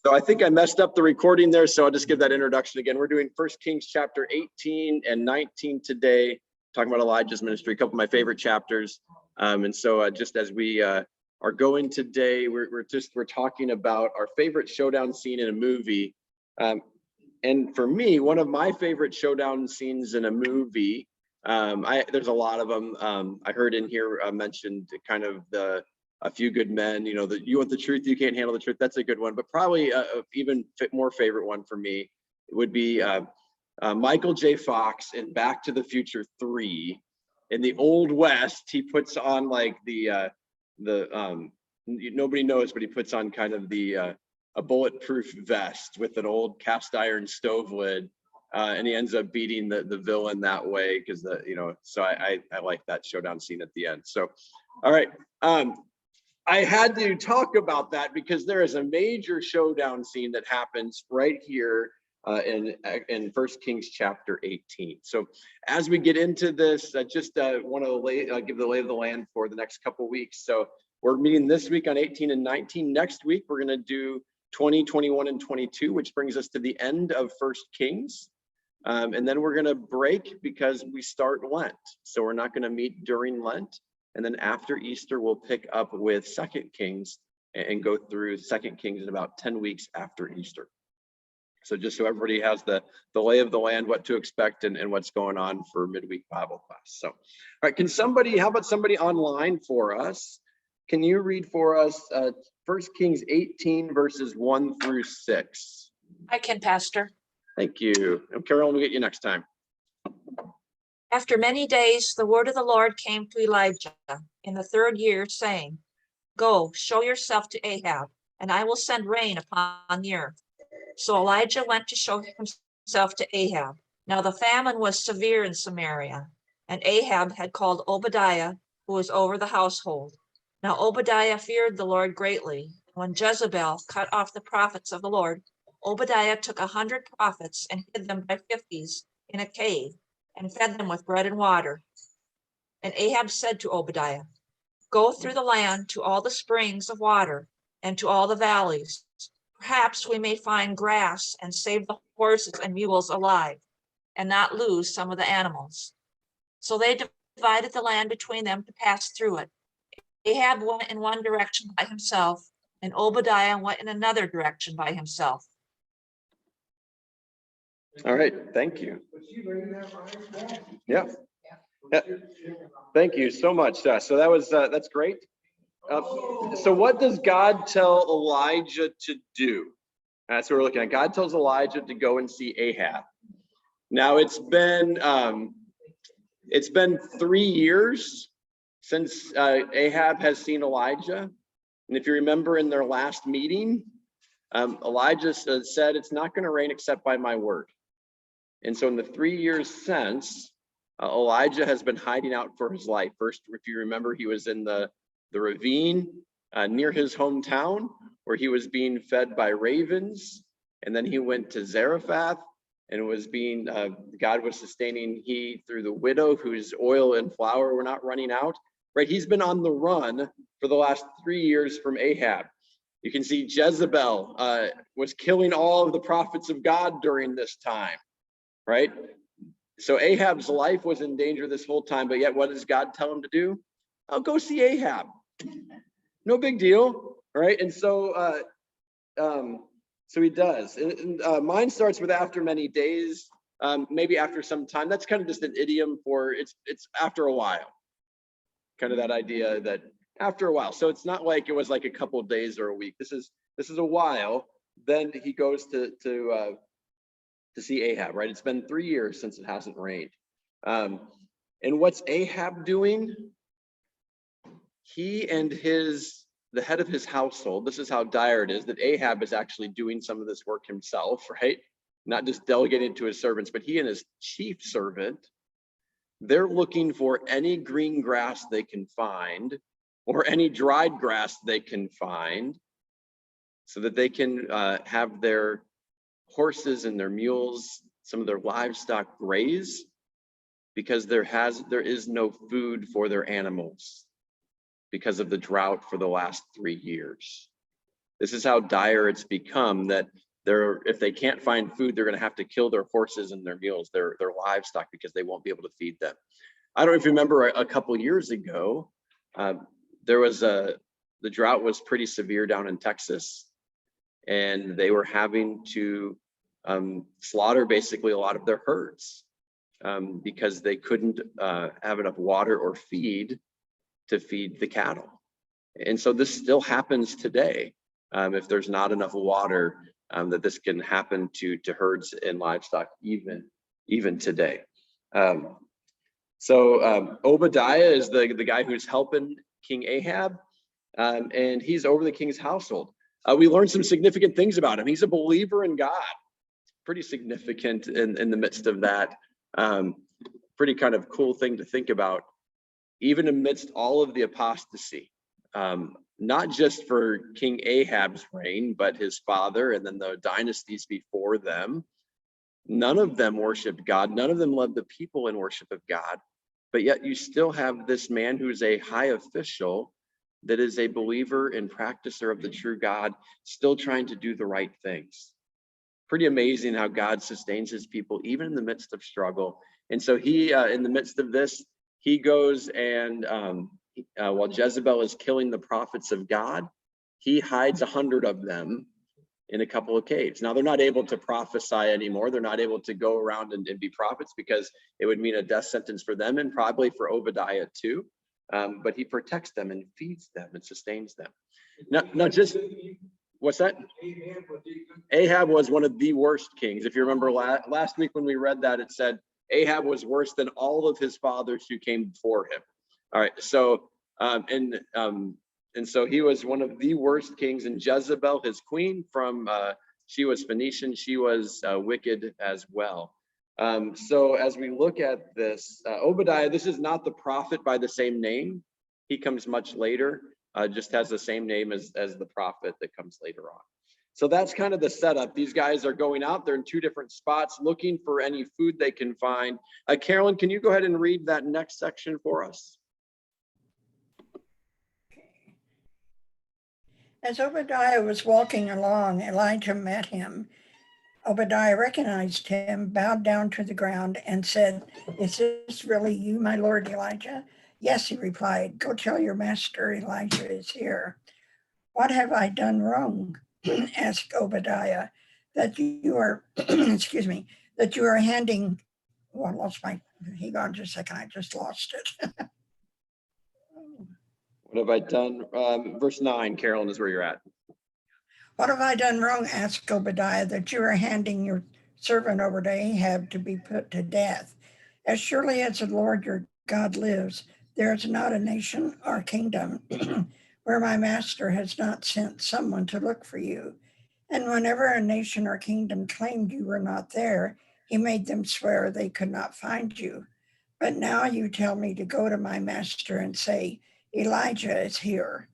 So I think I messed up the recording there, so I'll just give that introduction again. We're doing 1 Kings chapter 18 and 19 today, talking about Elijah's ministry, a couple of my favorite chapters. And so just as we are going today, we're talking about our favorite showdown scene in a movie. And for me, one of my favorite showdown scenes in a movie, there's a lot of them. I heard in here mentioned kind of A Few Good Men, you want the truth, you can't handle the truth. That's a good one, but probably even more favorite one for me would be Michael J. Fox in Back to the Future 3. In the Old West, he puts on like nobody knows, but he puts on kind of a bulletproof vest with an old cast iron stove lid, and he ends up beating the villain that way because so I like that showdown scene at the end. So, all right. I had to talk about that because there is a major showdown scene that happens right here in 1 Kings chapter 18. So as we get into this, I just want to give the lay of the land for the next couple of weeks. So we're meeting this week on 18 and 19. Next week, we're going to do 20, 21, and 22, which brings us to the end of 1 Kings. And then we're going to break because we start Lent. So we're not going to meet during Lent. And then after Easter, we'll pick up with 2 Kings and go through 2 Kings in about 10 weeks after Easter. So just so everybody has the lay of the land, what to expect and what's going on for midweek Bible class. So, all right, how about somebody online for us? Can you read for us 1 Kings 18 verses 1 through 6? I can, Pastor. Thank you. And Carol, we'll get you next time. After many days, the word of the Lord came to Elijah in the 3rd year, saying, "Go, show yourself to Ahab, and I will send rain upon the earth." So Elijah went to show himself to Ahab. Now the famine was severe in Samaria, and Ahab had called Obadiah, who was over the household. Now Obadiah feared the Lord greatly. When Jezebel cut off the prophets of the Lord, Obadiah took 100 prophets and hid them by 50s in a cave, and fed them with bread and water. And Ahab said to Obadiah, "Go through the land to all the springs of water and to all the valleys. Perhaps we may find grass and save the horses and mules alive, and not lose some of the animals." So they divided the land between them to pass through it. Ahab went in one direction by himself, and Obadiah went in another direction by himself. All right, thank you. Yeah. Thank you so much. So that's great. So what does God tell Elijah to do? That's what we're looking at. God tells Elijah to go and see Ahab. Now it's been 3 years since Ahab has seen Elijah. And if you remember in their last meeting, Elijah said, "It's not going to rain except by my word." And so in the 3 years since, Elijah has been hiding out for his life. First, if you remember, he was in the ravine near his hometown where he was being fed by ravens. And then he went to Zarephath and was God was sustaining through the widow whose oil and flour were not running out. Right? He's been on the run for the last 3 years from Ahab. You can see Jezebel was killing all of the prophets of God during this time. Right? So Ahab's life was in danger this whole time, but yet what does God tell him to do? I'll go see Ahab. No big deal, right? And so he does. And mine starts with after many days, maybe after some time. That's kind of just an idiom for it's after a while. Kind of that idea that after a while. So it's not like it was like a couple of days or a week. This is a while. Then he goes to see Ahab, right? It's been 3 years since it hasn't rained. And what's Ahab doing? He and the head of his household, this is how dire it is, that Ahab is actually doing some of this work himself, right? Not just delegating it to his servants, but he and his chief servant, they're looking for any green grass they can find or any dried grass they can find so that they can have their horses and their mules, some of their livestock graze, because there is no food for their animals, because of the drought for the last 3 years. This is how dire it's become, that if they can't find food, they're going to have to kill their horses and their mules, their livestock, because they won't be able to feed them. I don't know if you remember a couple years ago, the drought was pretty severe down in Texas, and they were having to slaughter basically a lot of their herds because they couldn't have enough water or feed to feed the cattle. And so this still happens today. If there's not enough water, that this can happen to herds and livestock even today. So Obadiah is the guy who's helping King Ahab, and he's over the king's household. We learned some significant things about him. He's a believer in God, pretty significant in the midst of that. Pretty kind of cool thing to think about, even amidst all of the apostasy, not just for King Ahab's reign, but his father and then the dynasties before them. None of them worshiped God. None of them led the people in worship of God. But yet you still have this man who's a high official that is a believer and practicer of the true God, still trying to do the right things. Pretty amazing how God sustains his people, even in the midst of struggle. And so he, in the midst of this, he goes and while Jezebel is killing the prophets of God, he hides 100 of them in a couple of caves. Now, they're not able to prophesy anymore. They're not able to go around and be prophets, because it would mean a death sentence for them and probably for Obadiah too. But he protects them and feeds them and sustains them. Now just, what's that? Ahab was one of the worst kings. If you remember last week when we read that, it said Ahab was worse than all of his fathers who came before him. All right, so and so he was one of the worst kings. And Jezebel, his queen, she was Phoenician, she was wicked as well. So as we look at this, Obadiah, this is not the prophet by the same name. He comes much later, just has the same name as the prophet that comes later on. So that's kind of the setup. These guys are going out, they're in 2 different spots looking for any food they can find. Carolyn, can you go ahead and read that next section for us? As Obadiah was walking along, Elijah met him. Obadiah recognized him, bowed down to the ground, and said, "Is this really you, my lord Elijah?" "Yes," he replied. "Go tell your master Elijah is here." "What have I done wrong?" asked Obadiah, "that you are, excuse me, that you are handing," well, I lost hang on just a second, I just lost it. What have I done? Verse 9, Carolyn, is where you're at. "What have I done wrong?" asked Obadiah, "that you are handing your servant over to Ahab to be put to death? As surely as the Lord your God lives, there is not a nation or kingdom where my master has not sent someone to look for you. And whenever a nation or kingdom claimed you were not there, he made them swear they could not find you. But now you tell me to go to my master and say, Elijah is here."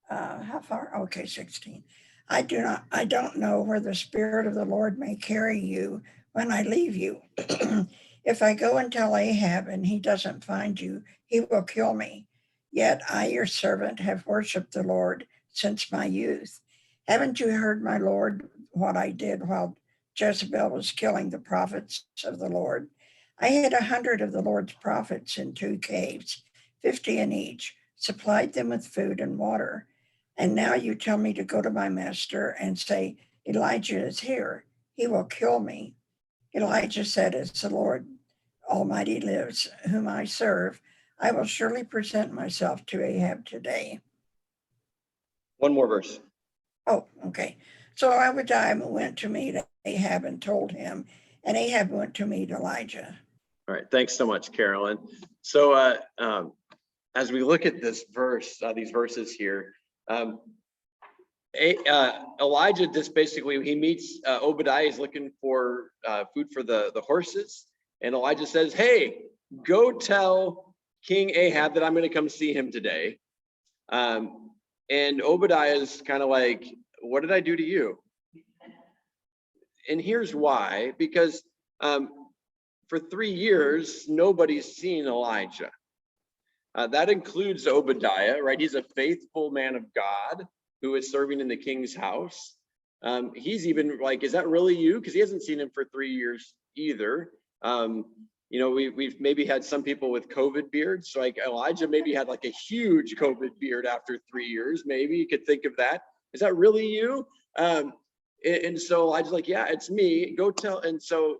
How far? Okay, 16. I don't know where the Spirit of the Lord may carry you when I leave you. If I go and tell Ahab and he doesn't find you, he will kill me. Yet I, your servant, have worshiped the Lord since my youth. Haven't you heard, my Lord, what I did while Jezebel was killing the prophets of the Lord? I hid 100 of the Lord's prophets in 2 caves, 50 in each, supplied them with food and water. And now you tell me to go to my master and say, Elijah is here. He will kill me. Elijah said, as the Lord Almighty lives, whom I serve, I will surely present myself to Ahab today. One more verse. Oh, okay. So Obadiah went to meet Ahab and told him, and Ahab went to meet Elijah. All right, thanks so much, Carolyn. So as we look at this verse, these verses here, Elijah just basically, he meets Obadiah, he's looking for food for the horses. And Elijah says, hey, go tell King Ahab that I'm going to come see him today. And Obadiah is kind of like, what did I do to you? And here's why, because for 3 years, nobody's seen Elijah. That includes Obadiah, right? He's a faithful man of God who is serving in the king's house. He's even like, is that really you? Because he hasn't seen him for 3 years either. We've maybe had some people with COVID beards. So like Elijah maybe had like a huge COVID beard after 3 years. Maybe you could think of that. Is that really you? And so Elijah's like, yeah, it's me. Go tell. And so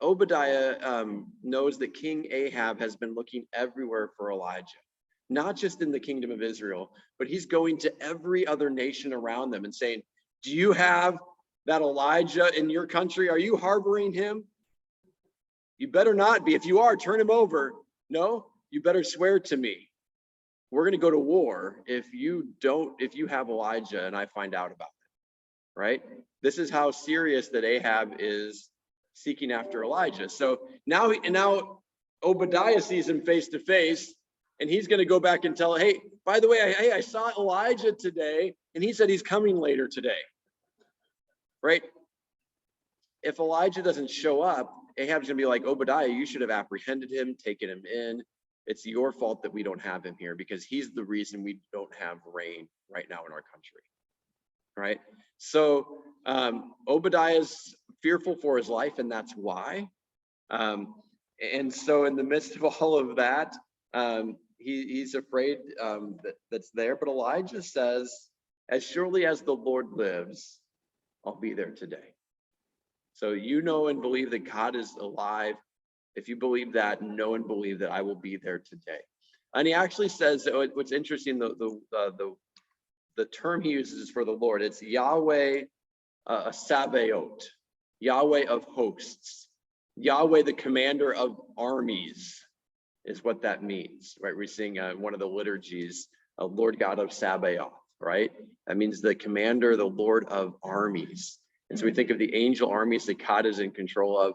Obadiah knows that King Ahab has been looking everywhere for Elijah, not just in the kingdom of Israel, but he's going to every other nation around them and saying, do you have that Elijah in your country? Are you harboring him? You better not be. If you are, turn him over. No, you better swear to me. We're going to go to war if you have Elijah and I find out about it, right? This is how serious that Ahab is seeking after Elijah. So now Obadiah sees him face to face, and he's going to go back and tell, hey, by the way, I saw Elijah today, and he said he's coming later today, right? If Elijah doesn't show up, Ahab's going to be like, Obadiah, you should have apprehended him, taken him in. It's your fault that we don't have him here because he's the reason we don't have rain right now in our country, right? So Obadiah's fearful for his life, and that's why. And so in the midst of all of that, he's afraid that's there. But Elijah says, as surely as the Lord lives, I'll be there today. So you know and believe that God is alive. If you believe that, know and believe that I will be there today. And he actually says, what's interesting, the term he uses for the Lord, it's Yahweh Sabaoth, Yahweh of hosts, Yahweh the commander of armies is what that means, right? We're seeing one of the liturgies, Lord God of Sabaoth, right? That means the commander, the Lord of armies. And so we think of the angel armies that God is in control of,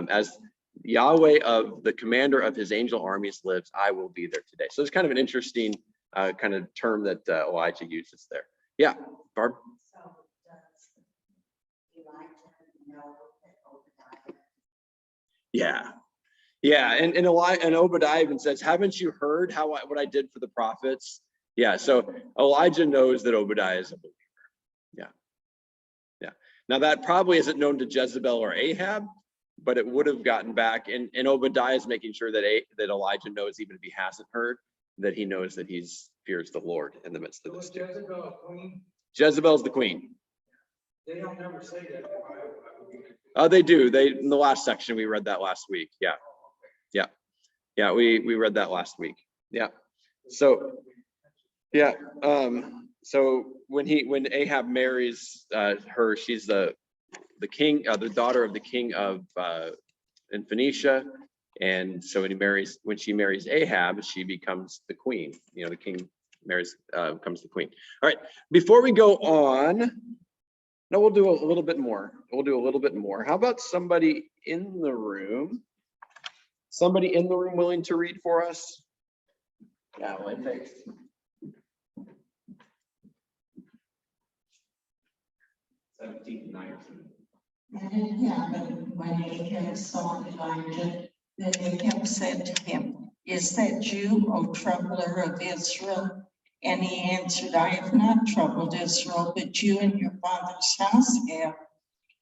as Yahweh of the commander of his angel armies lives, I will be there today. So it's kind of an interesting kind of term that Elijah uses there. Yeah, Barb? So does Elijah know that Obadiah? Yeah, and Obadiah even says, haven't you heard what I did for the prophets? Yeah, so Elijah knows that Obadiah is a believer. Yeah. Now that probably isn't known to Jezebel or Ahab, but it would have gotten back. And Obadiah is making sure that Elijah knows, even if he hasn't heard, that he knows that he fears the Lord in the midst of this too. Jezebel a queen? Jezebel's the queen. They don't never say that. Oh, they do. In the last section, we read that last week. Yeah, we read that last week. Yeah. So, yeah. So when Ahab marries her, she's the king, the daughter of the king of in Phoenicia. And so when she marries Ahab, she becomes the queen. The king becomes the queen. All right. Before we go on, no, we'll do a little bit more. How about somebody in the room? Somebody in the room willing to read for us? Yeah, well, thanks. And it happened when Ahab saw Elijah, that Ahab said to him, is that you, O troubler of Israel? And he answered, I have not troubled Israel, but you and your father's house have,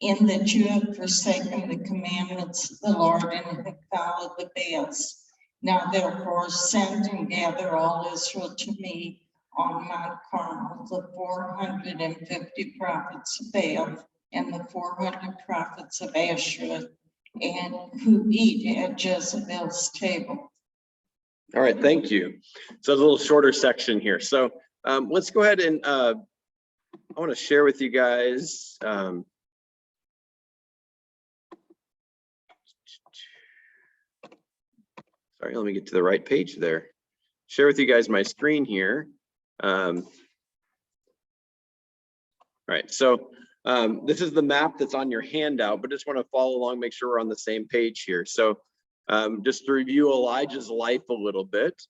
in that you have forsaken the commandments of the Lord and have followed the Baals. Now therefore send and gather all Israel to me on Mount Carmel, the 450 prophets of Baal and the 400 prophets of Asherah, and who eat at Jezebel's table. All right, thank you. So it's a little shorter section here. So let's go ahead and I want to share with you guys. Sorry, let me get to the right page there. Share with you guys my screen here. All right, so this is the map that's on your handout, but just want to follow along, make sure we're on the same page here. So just to review Elijah's life a little bit.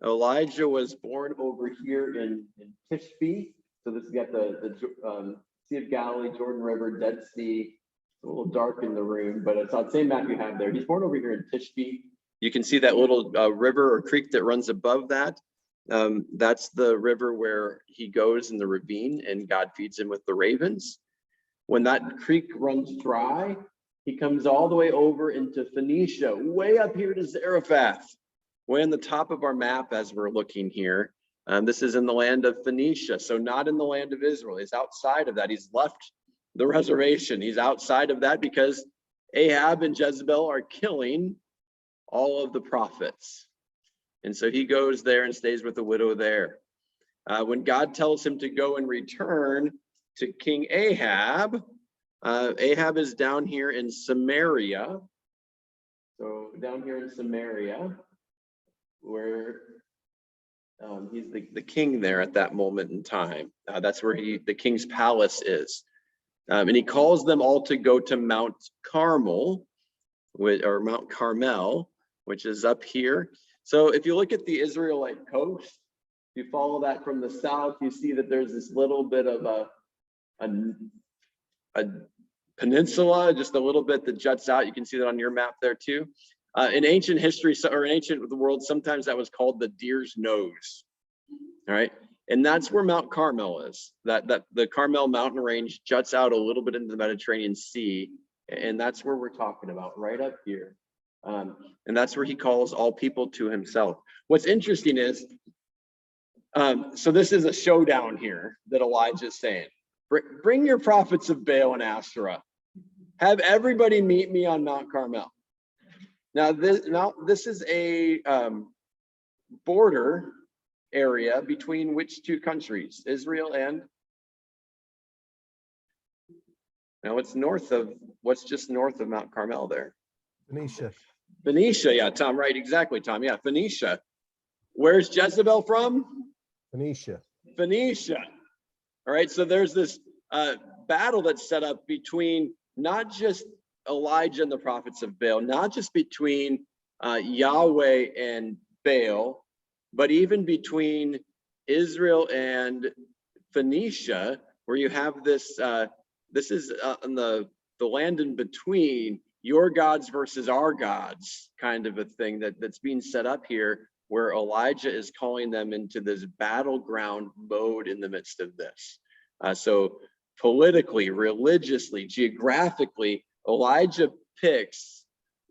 Elijah was born over here in Tishbe. So this has got the Sea of Galilee, Jordan River, Dead Sea. It's a little dark in the room, but it's on the same map you have there. He's born over here in Tishbe. You can see that little river or creek that runs above that. That's the river where he goes in the ravine and God feeds him with the ravens. When that creek runs dry, he comes all the way over into Phoenicia, way up here to Zarephath, way on the top of our map as we're looking here. This is in the land of Phoenicia, so not in the land of Israel. He's outside of that. He's left the reservation. He's outside of that because Ahab and Jezebel are killing all of the prophets. And so he goes there and stays with the widow there. When God tells him to go and return to King Ahab, Ahab is down here in Samaria. So down here in Samaria, where he's the king there at that moment in time. That's where the king's palace is. And he calls them all to go to Mount Carmel, or Mount Carmel, which is up here. So if you look at the Israelite coast, you follow that from the south, you see that there's this little bit of a peninsula, just a little bit that juts out. You can see that on your map there too. In ancient history, or in ancient world, sometimes that was called the deer's nose. All right. And that's where Mount Carmel is. That the Carmel mountain range juts out a little bit into the Mediterranean Sea. And that's where we're talking about, right up here. And that's where he calls all people to himself. What's interesting is, so this is a showdown here that Elijah is saying. Bring your prophets of Baal and Asherah. Have everybody meet me on Mount Carmel. Now this is a border area between which two countries? Israel and? No, it's north of, what's just north of Mount Carmel there? Phoenicia. Phoenicia, yeah, Tom, right, exactly, Tom, yeah, Phoenicia. Where's Jezebel from? Phoenicia. Phoenicia. All right, so there's this battle that's set up between not just Elijah and the prophets of Baal, not just between Yahweh and Baal, but even between Israel and Phoenicia, where you have this, this is in the land in between, your gods versus our gods kind of a thing that's being set up here, where Elijah is calling them into this battleground mode in the midst of this. So politically, religiously, geographically, Elijah picks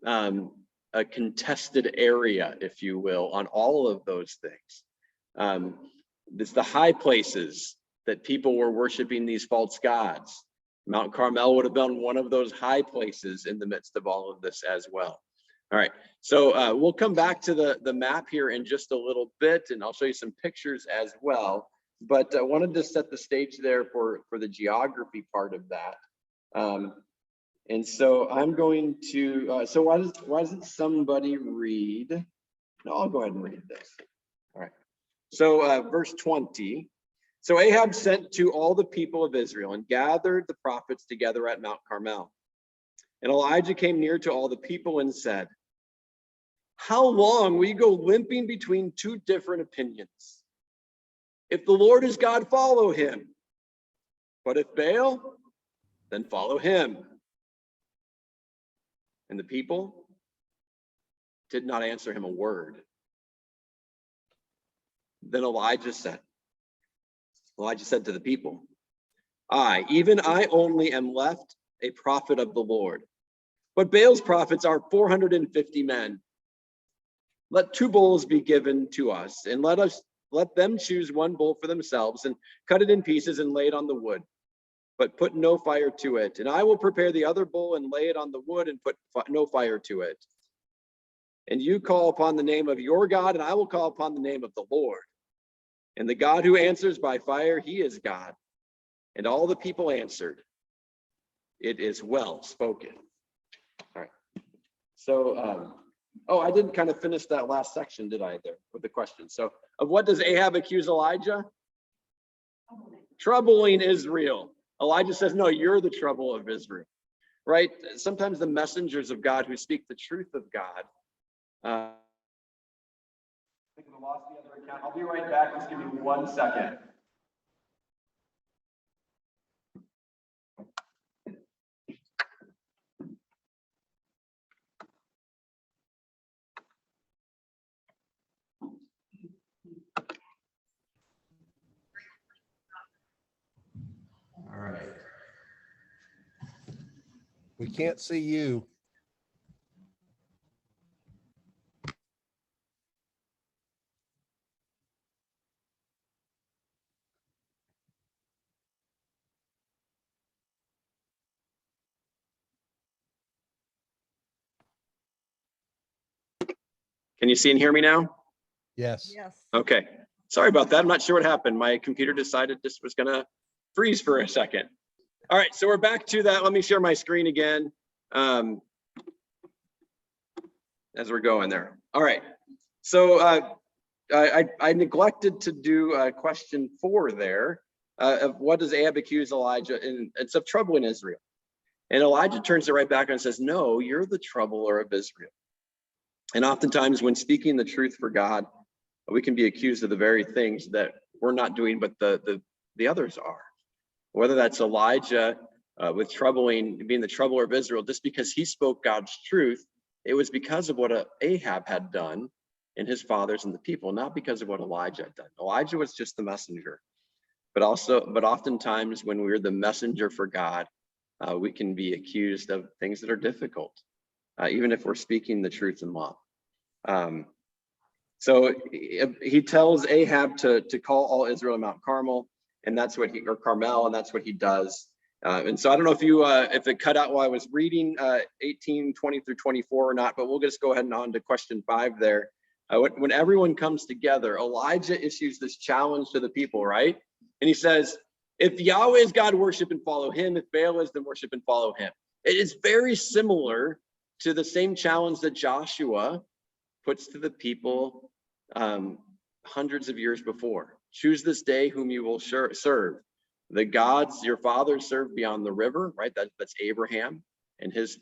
a contested area, if you will, on all of those things. It's the high places that people were worshiping these false gods. Mount Carmel would have been one of those high places in the midst of all of this as well. All right, so we'll come back to the map here in just a little bit, and I'll show you some pictures as well. But I wanted to set the stage there for the geography part of that. And so I'm going to, so why doesn't somebody read? No, I'll go ahead and read this. All right, so verse 20. So Ahab sent to all the people of Israel and gathered the prophets together at Mount Carmel. And Elijah came near to all the people and said, how long will you go limping between two different opinions? If the Lord is God, follow him. But if Baal, then follow him. And the people did not answer him a word. Then Elijah said to the people, even I only am left a prophet of the Lord. But Baal's prophets are 450 men. Let 2 bulls be given to us, and let them choose 1 bull for themselves, and cut it in pieces and lay it on the wood, but put no fire to it. And I will prepare the other bull and lay it on the wood and put no fire to it. And you call upon the name of your God, and I will call upon the name of the Lord. And the God who answers by fire, he is God. And all the people answered, it is well spoken. All right. So, oh, I didn't kind of finish that last section, did I, there with the question? So, of what does Ahab accuse Elijah? Troubling Israel. Elijah says, no, you're the trouble of Israel, right? Sometimes the messengers of God who speak the truth of God. I think we lost the other account. I'll be right back. Just give me 1 second. We can't see you. Can you see and hear me now? Yes. Yes. Okay, sorry about that. I'm not sure what happened. My computer decided this was gonna freeze for a second. All right, so we're back to that. Let me share my screen again. As we're going there. All right, so I neglected to do question 4 there of what does Ahab accuse Elijah in? It's of trouble in Israel. And Elijah turns it right back and says, no, you're the troubler of Israel. And oftentimes when speaking the truth for God, we can be accused of the very things that we're not doing, but the others are. Whether that's Elijah with being the troubler of Israel, just because he spoke God's truth, it was because of what Ahab had done in his fathers and the people, not because of what Elijah had done. Elijah was just the messenger. But oftentimes when we're the messenger for God, we can be accused of things that are difficult, even if we're speaking the truth in love. So he tells Ahab to call all Israel to Mount Carmel, and that's what Carmel, and that's what he does. And so I don't know if it cut out while I was reading 18:20 through 24 or not, but we'll just go ahead and on to question 5 there. When everyone comes together, Elijah issues this challenge to the people, right? And he says, if Yahweh is God, worship and follow him. If Baal is, then worship and follow him. It is very similar to the same challenge that Joshua puts to the people hundreds of years before. Choose this day whom you will serve. The gods your fathers served beyond the river, right? That's Abraham and his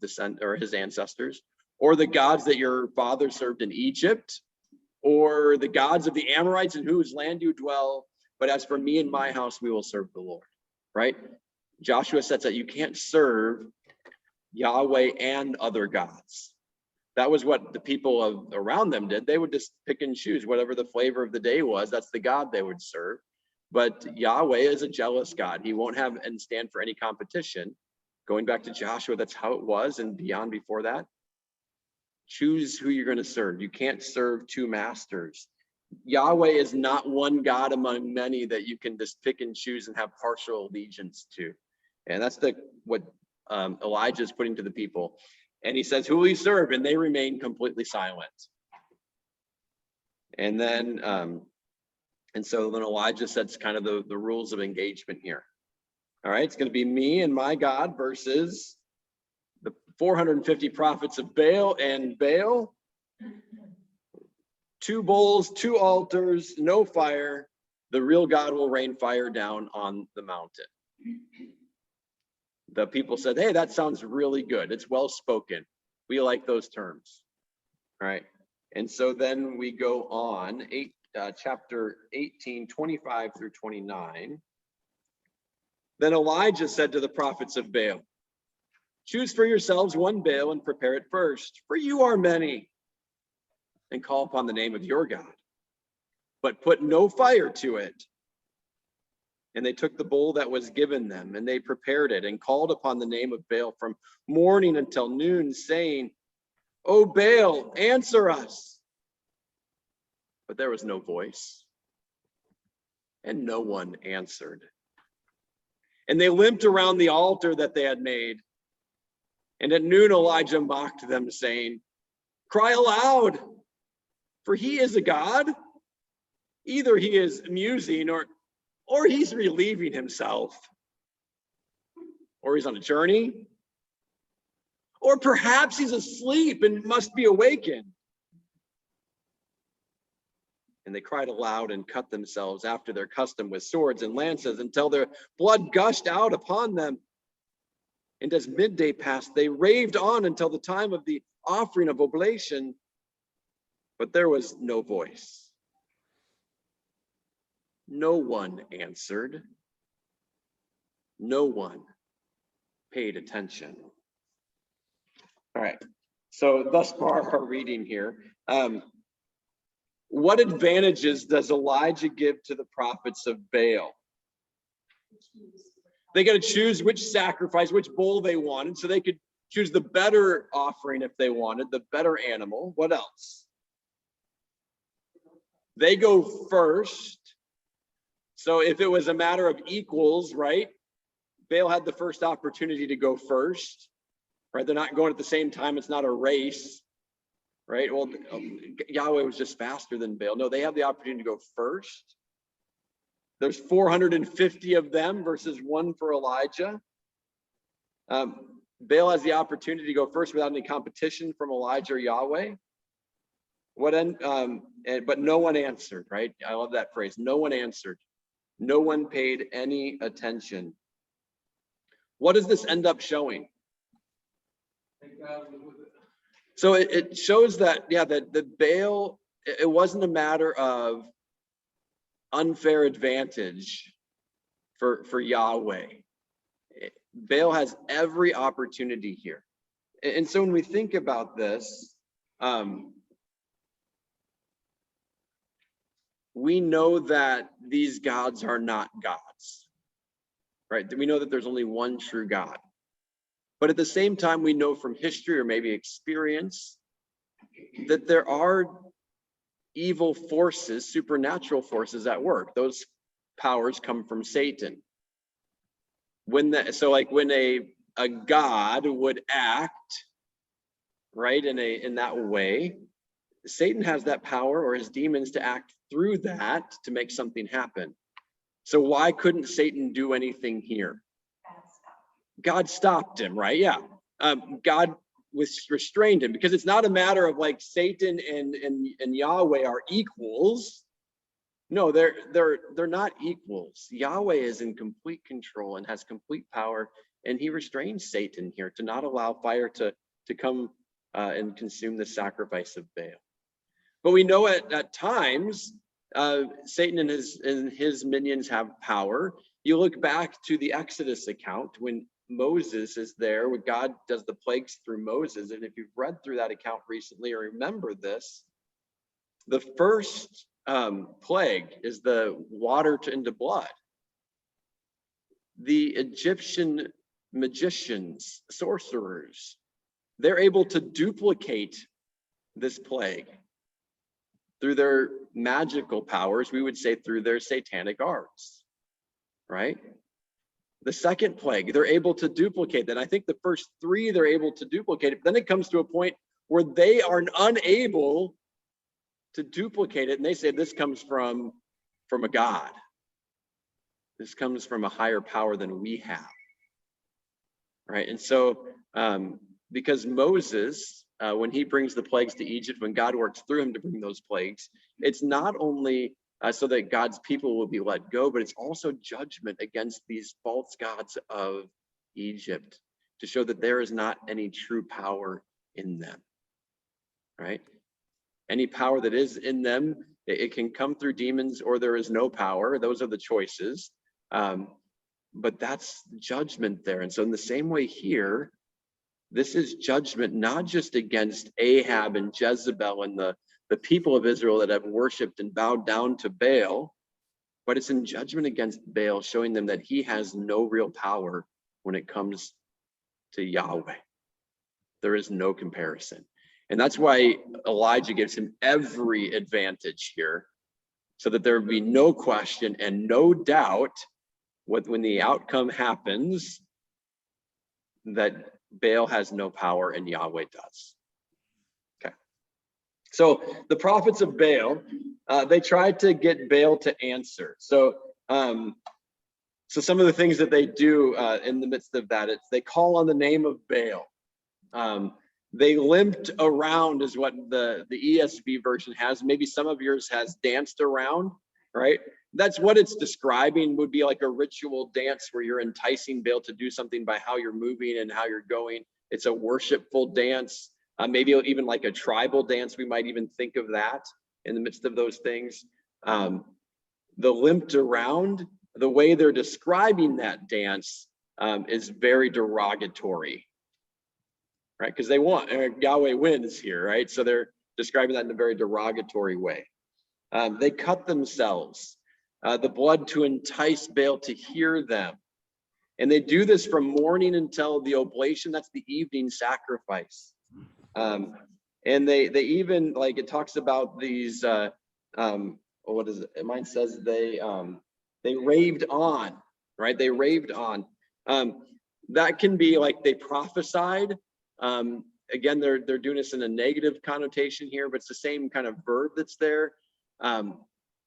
his ancestors, or the gods that your fathers served in Egypt, or the gods of the Amorites in whose land you dwell. But as for me and my house, we will serve the Lord, right? Joshua says that you can't serve Yahweh and other gods. That was what the people around them did. They would just pick and choose whatever the flavor of the day was. That's the God they would serve. But Yahweh is a jealous God. He won't have and stand for any competition. Going back to Joshua, that's how it was, and beyond before that. Choose who you're going to serve. You can't serve 2 masters. Yahweh is not one God among many that you can just pick and choose and have partial allegiance to. And that's what Elijah is putting to the people. And he says, who will you serve? And they remain completely silent. And then, so then Elijah sets kind of the rules of engagement here. All right, it's going to be me and my God versus the 450 prophets of Baal and Baal. 2 bulls, 2 altars, no fire. The real God will rain fire down on the mountain. The people said, hey, that sounds really good. It's well spoken. We like those terms. All right. And so then we go on, chapter 18, 25 through 29. Then Elijah said to the prophets of Baal, choose for yourselves 1 Baal and prepare it first, for you are many, and call upon the name of your God, but put no fire to it. And they took the bull that was given them, and they prepared it and called upon the name of Baal from morning until noon, saying, O Baal, answer us. But there was no voice, and no one answered. And they limped around the altar that they had made. And at noon Elijah mocked them, saying, cry aloud, for he is a God. Either he is musing or he's relieving himself, or he's on a journey, or perhaps he's asleep and must be awakened. And they cried aloud and cut themselves after their custom with swords and lances until their blood gushed out upon them. And as midday passed, they raved on until the time of the offering of oblation, but there was no voice. No one answered. No one paid attention. All right, so thus far our reading here. What advantages does Elijah give to the prophets of Baal? They got to choose which sacrifice, which bull they wanted, so they could choose the better offering if they wanted, the better animal. What else? They go first. So if it was a matter of equals, right? Baal had the first opportunity to go first, right? They're not going at the same time. It's not a race, right? Well, Yahweh was just faster than Baal. No, they have the opportunity to go first. There's 450 of them versus one for Elijah. Baal has the opportunity to go first without any competition from Elijah or Yahweh. But no one answered, right? I love that phrase. No one answered. No one paid any attention. What does this end up showing? Thank God was with it. So it shows that, yeah, that the Baal, it wasn't a matter of unfair advantage for Yahweh. Baal has every opportunity here. And so when we think about this, we know that these gods are not gods, right? We know that there's only one true God. But at the same time, we know from history or maybe experience that there are evil forces, supernatural forces at work. Those powers come from Satan. When a god would act, right, in that way, Satan has that power, or his demons, to act through that to make something happen. So why couldn't Satan do anything here? God stopped him, right? Yeah. God restrained him, because it's not a matter of like Satan and Yahweh are equals. No, they're not equals. Yahweh is in complete control and has complete power, and he restrains Satan here to not allow fire to come and consume the sacrifice of Baal. But we know at times Satan and his minions have power. You look back to the Exodus account when Moses is there, when God does the plagues through Moses. And if you've read through that account recently or remember this, the first plague is the water into blood. The Egyptian magicians, sorcerers, they're able to duplicate this plague through their magical powers. We would say through their satanic arts, right? The second plague, they're able to duplicate that. I think the first three, they're able to duplicate it. But then it comes to a point where they are unable to duplicate it. And they say this comes from a god. This comes from a higher power than we have, right? And so because Moses, when he brings the plagues to Egypt, when God works through him to bring those plagues, it's not only so that God's people will be let go, but it's also judgment against these false gods of Egypt, to show that there is not any true power in them, right? Any power that is in them, it can come through demons, or there is no power. Those are the choices. But that's judgment there. And so in the same way here, this is judgment not just against Ahab and Jezebel and the people of Israel that have worshipped and bowed down to Baal, but it's in judgment against Baal, showing them that he has no real power when it comes to Yahweh. There is no comparison. And that's why Elijah gives him every advantage here, so that there would be no question and no doubt when the outcome happens, that Baal has no power and Yahweh does. Okay. So the prophets of Baal, they tried to get Baal to answer. So some of the things that they do in the midst of that, they call on the name of Baal. They limped around is what the ESV version has. Maybe some of yours has danced around, right? That's what it's describing, would be like a ritual dance where you're enticing Baal to do something by how you're moving and how you're going. It's a worshipful dance, maybe even like a tribal dance. We might even think of that in the midst of those things. The limped around, the way they're describing that dance is very derogatory, right? Because they want Yahweh wins here, right? So they're describing that in a very derogatory way. They cut themselves, the blood to entice Baal to hear them. And they do this from morning until the oblation. That's the evening sacrifice. And they even, like, it talks about these, what is it? Mine says they raved on, right? They raved on. That can be like they prophesied. Again, they're doing this in a negative connotation here, but it's the same kind of verb that's there.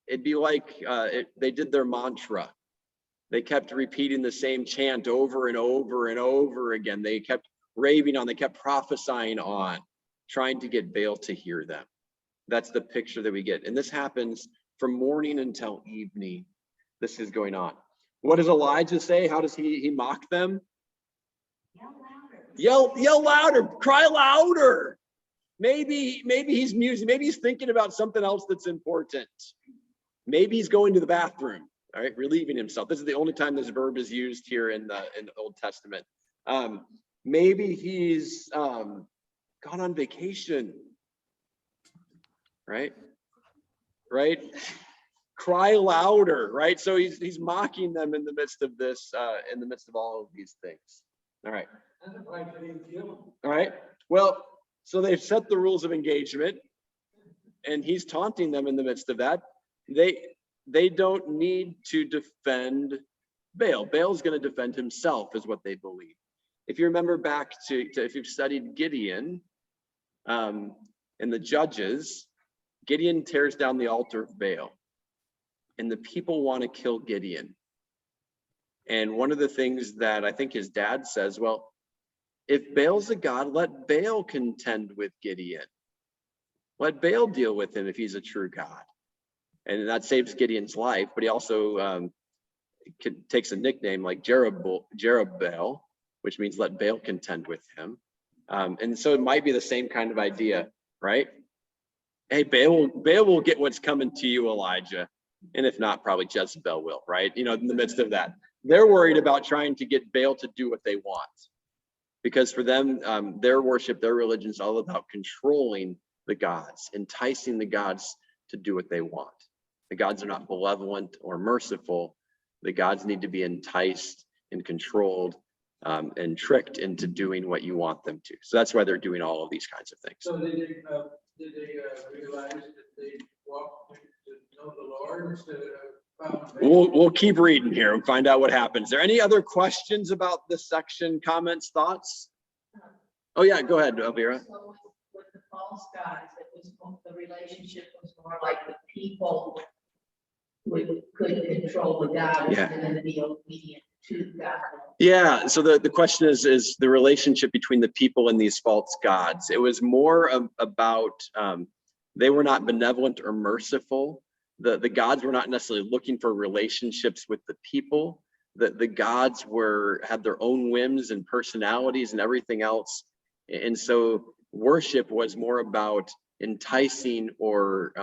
It'd be like they did their mantra. They kept repeating the same chant over and over and over again. They kept raving on, they kept prophesying on, trying to get Baal to hear them. That's the picture that we get. And this happens from morning until evening. This is going on. What does Elijah say? How does he mock them? Yell louder, cry louder. Maybe he's musing, maybe he's thinking about something else that's important. Maybe he's going to the bathroom, all right, relieving himself. This is the only time this verb is used here in the Old Testament. Maybe he's gone on vacation, right? Cry louder, right? So he's mocking them in the midst of this, in the midst of all of these things. All right. All right. Well, so they've set the rules of engagement, and he's taunting them in the midst of that. They don't need to defend Baal. Baal's going to defend himself, is what they believe. If you remember back to if you've studied Gideon and the Judges, Gideon tears down the altar of Baal, and the people want to kill Gideon. And one of the things that I think his dad says, well, if Baal's a god, let Baal contend with Gideon. Let Baal deal with him if he's a true god. And that saves Gideon's life, but he also takes a nickname like Jerubbaal, which means let Baal contend with him. And so it might be the same kind of idea, right? Hey, Baal will get what's coming to you, Elijah. And if not, probably Jezebel will, right? You know, in the midst of that. They're worried about trying to get Baal to do what they want. Because for them, their worship, their religion is all about controlling the gods, enticing the gods to do what they want. The gods are not benevolent or merciful. The gods need to be enticed and controlled and tricked into doing what you want them to. So that's why they're doing all of these kinds of things. So did they realize that they walked to know the Lord instead of found? We'll keep reading here and find out what happens. Is there any other questions about this section? Comments, thoughts? Oh yeah, go ahead, Elvira. So with the false gods, the relationship was more like the people could control the god and then be obedient to God. Yeah, so the question is the relationship between the people and these false gods. It was more about they were not benevolent or merciful. The gods were not necessarily looking for relationships with the people. The gods had their own whims and personalities and everything else. And so worship was more about enticing or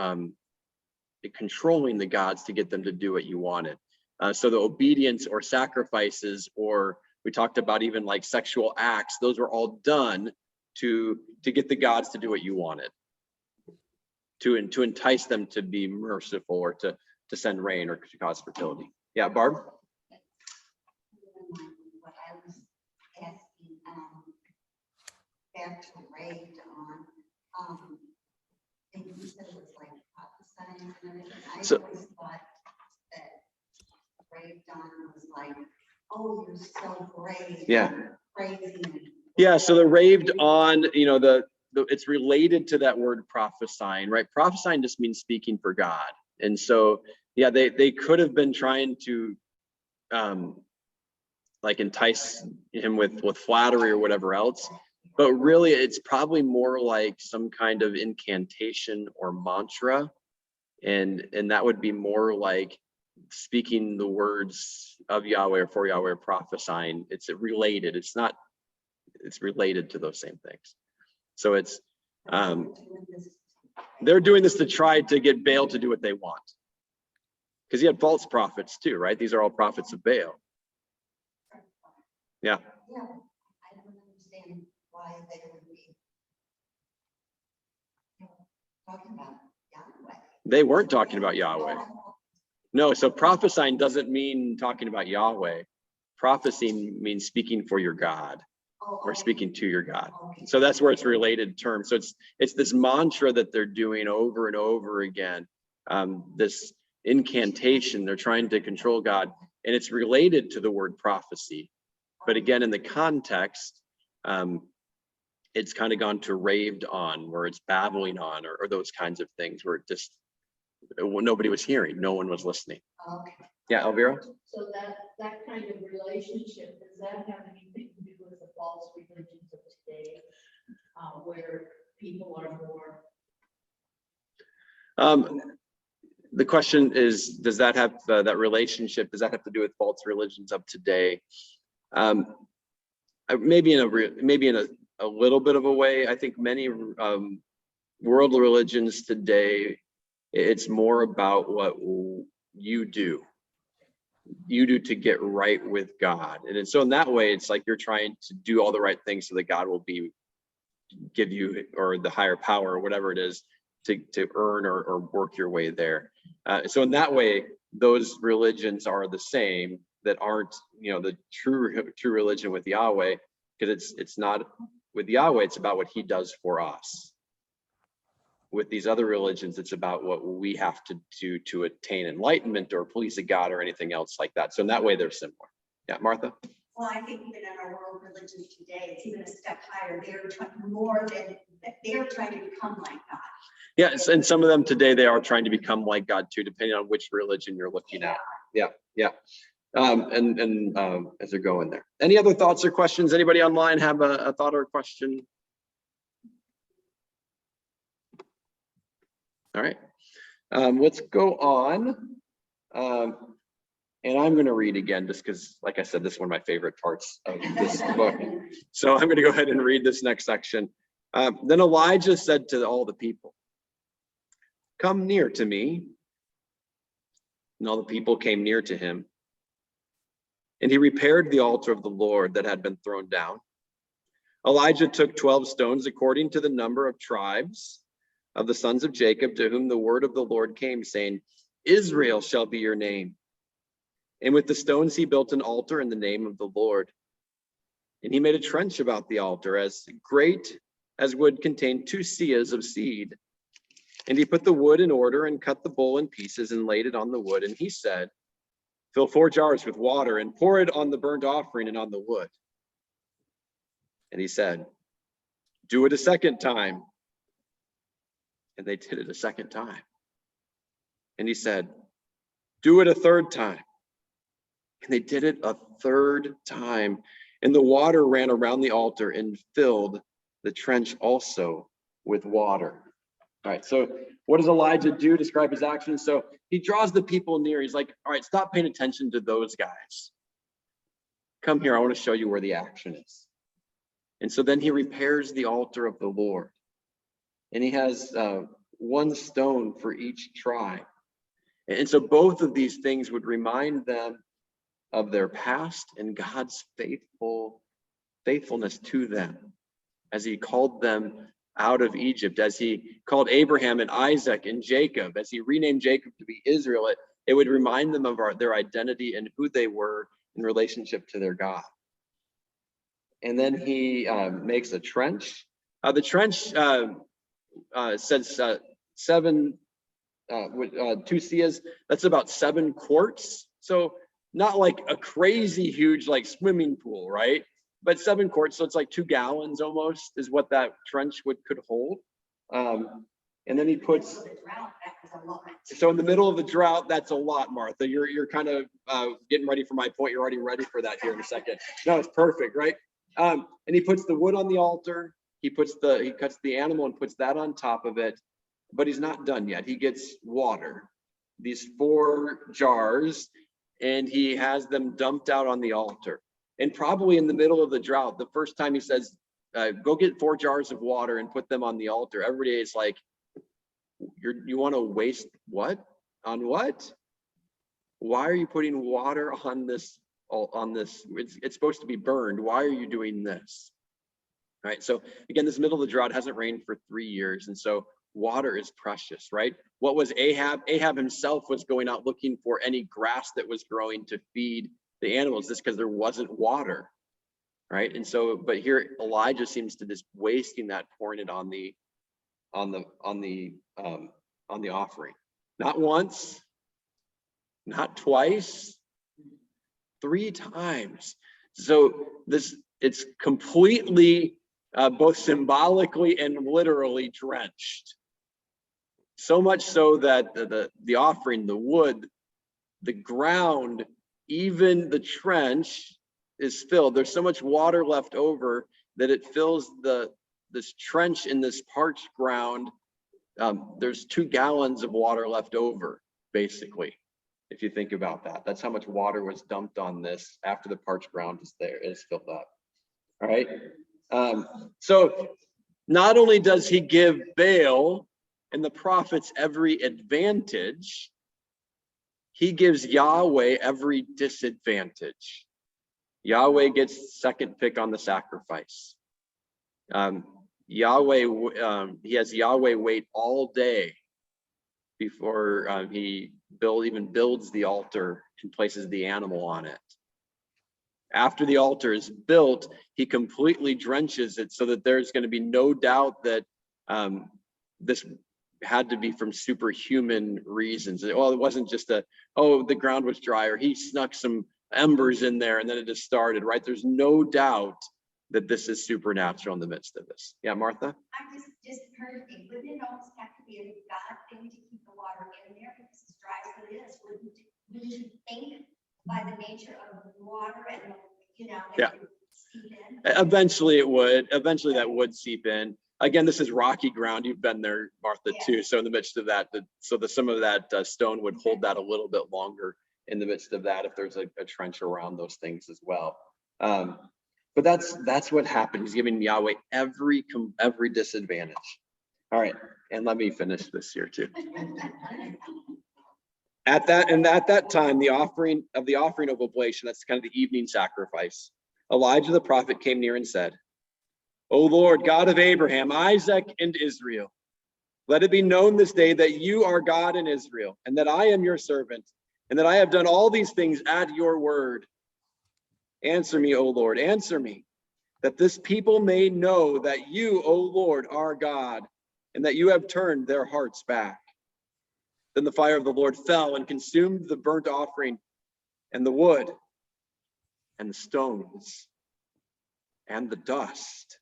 controlling the gods to get them to do what you wanted. So the obedience or sacrifices, or we talked about even like sexual acts, those were all done to get the gods to do what you wanted, to entice them to be merciful or to send rain or to cause fertility. Yeah, Barb? What I was asking, back to raved on, and you said it was like prophesying and everything. I always thought that raved on was like, oh, you're so great. Yeah. Crazy. Yeah, so the raved on, you know, it's related to that word prophesying, right? Prophesying just means speaking for God. And so, yeah, they could have been trying to like entice him with flattery or whatever else. But really, it's probably more like some kind of incantation or mantra. And that would be more like speaking the words of Yahweh or for Yahweh or prophesying. It's related. It's related to those same things. So it's they're doing this to try to get Baal to do what they want. Because he had false prophets too, right? These are all prophets of Baal. Yeah. Yeah, I don't understand why they would be talking about Yahweh. They weren't talking about Yahweh. No, so prophesying doesn't mean talking about Yahweh. Prophecy means speaking for your God Oh, or okay. speaking to your God. Okay. So that's where it's related term. So it's this mantra that they're doing over and over again. This incantation, they're trying to control God, and it's related to the word prophecy. But again, in the context, it's kind of gone to raved on, where it's babbling on, or those kinds of things where it just nobody was hearing, no one was listening. Okay. Yeah, Elvira? So that kind of relationship, does that have anything to do with the false religions of today? Where people are more, The question is, does that have that relationship? Does that have to do with false religions of today? Maybe in a little bit of a way. I think many world religions today, it's more about what you do to get right with God. And so in that way, it's like you're trying to do all the right things so that God will give you, or the higher power, or whatever it is, to earn or work your way there. So in that way, those religions are the same, that aren't, the true religion with Yahweh, because it's not with Yahweh, it's about what he does for us. With these other religions, it's about what we have to do to attain enlightenment or please a God or anything else like that. So in that way, they're similar. Yeah, Martha? Well, I think even in our world religion today, it's even a step higher. They're trying to become like God. Yes, and some of them today, they are trying to become like God too, depending on which religion you're looking at. Yeah. As they're going there. Any other thoughts or questions? Anybody online have a thought or a question? All right, let's go on. And I'm going to read again, just because, like I said, this is one of my favorite parts of this book. So I'm going to go ahead and read this next section. Then Elijah said to all the people, "Come near to me." And all the people came near to him. And he repaired the altar of the Lord that had been thrown down. Elijah took 12 stones according to the number of tribes of the sons of Jacob, to whom the word of the Lord came, saying, "Israel shall be your name." And with the stones he built an altar in the name of the Lord. And he made a trench about the altar, as great as would contain 2 seahs of seed. And he put the wood in order and cut the bowl in pieces and laid it on the wood. And he said, "Fill 4 jars with water and pour it on the burnt offering and on the wood." And he said, "Do it a second time." And they did it a second time. And he said, "Do it a third time." And they did it a third time. And the water ran around the altar and filled the trench also with water. All right, so what does Elijah do? Describe his actions. So he draws the people near. He's like, all right, stop paying attention to those guys. Come here, I want to show you where the action is. And so then he repairs the altar of the Lord. And he has 1 stone for each tribe. And so both of these things would remind them of their past and God's faithfulness to them, as he called them out of Egypt, as he called Abraham and Isaac and Jacob, as he renamed Jacob to be Israel. It would remind them of their identity and who they were in relationship to their God. And then he makes a trench. The trench says 7 with 2 seahs. That's about 7 quarts. So not like a crazy huge like swimming pool, right? But 7 quarts, so it's like 2 gallons almost is what that trench could hold. And then he puts. So in the middle of the drought, that's a lot, Martha. You're kind of getting ready for my point. You're already ready for that here in a second. No, it's perfect, right? And he puts the wood on the altar. He cuts the animal and puts that on top of it. But he's not done yet. He gets water, these 4 jars, and he has them dumped out on the altar. And probably in the middle of the drought, the first time he says, go get 4 jars of water and put them on the altar, every day it's like, you want to waste what? On what? Why are you putting water on this? It's supposed to be burned. Why are you doing this? All right. So again, this middle of the drought hasn't rained for 3 years. And so water is precious, right? What was Ahab? Ahab himself was going out looking for any grass that was growing to feed the animals, just because there wasn't water, right? And so, but here Elijah seems to just wasting that, pouring it on the offering. Not once, not twice, 3 times. So it's completely both symbolically and literally drenched. So much so that the offering, the wood, the ground, even the trench is filled. There's so much water left over that it fills this trench in this parched ground. There's 2 gallons of water left over, basically, if you think about that. That's how much water was dumped on this after the parched ground is filled up. All right. So not only does he give Baal and the prophets every advantage, he gives Yahweh every disadvantage. Yahweh gets second pick on the sacrifice. Yahweh, he has Yahweh wait all day before he even builds the altar and places the animal on it. After the altar is built, he completely drenches it so that there's going to be no doubt that this had to be from superhuman reasons. Well, it wasn't just the ground was dry, or he snuck some embers in there and then it just started, right? There's no doubt that this is supernatural in the midst of this. Yeah, Martha? I just heard a thing. Wouldn't it almost have to be a God thing to keep the water in there because it's dry as it is? Wouldn't you think by the nature of the water and, Yeah. it would seep in? Eventually it would. Eventually that would seep in. Again, this is rocky ground. You've been there, Martha, too. So in the midst of that, some of that stone would hold that a little bit longer in the midst of that if there's a trench around those things as well. But that's what happened. He's giving Yahweh every disadvantage. All right, and let me finish this here too. At that time, the offering of oblation, that's kind of the evening sacrifice, Elijah the prophet came near and said, "O Lord, God of Abraham, Isaac, and Israel, let it be known this day that you are God in Israel, and that I am your servant, and that I have done all these things at your word. Answer me, O Lord, answer me, that this people may know that you, O Lord, are God, and that you have turned their hearts back." Then the fire of the Lord fell and consumed the burnt offering and the wood and the stones and the dust,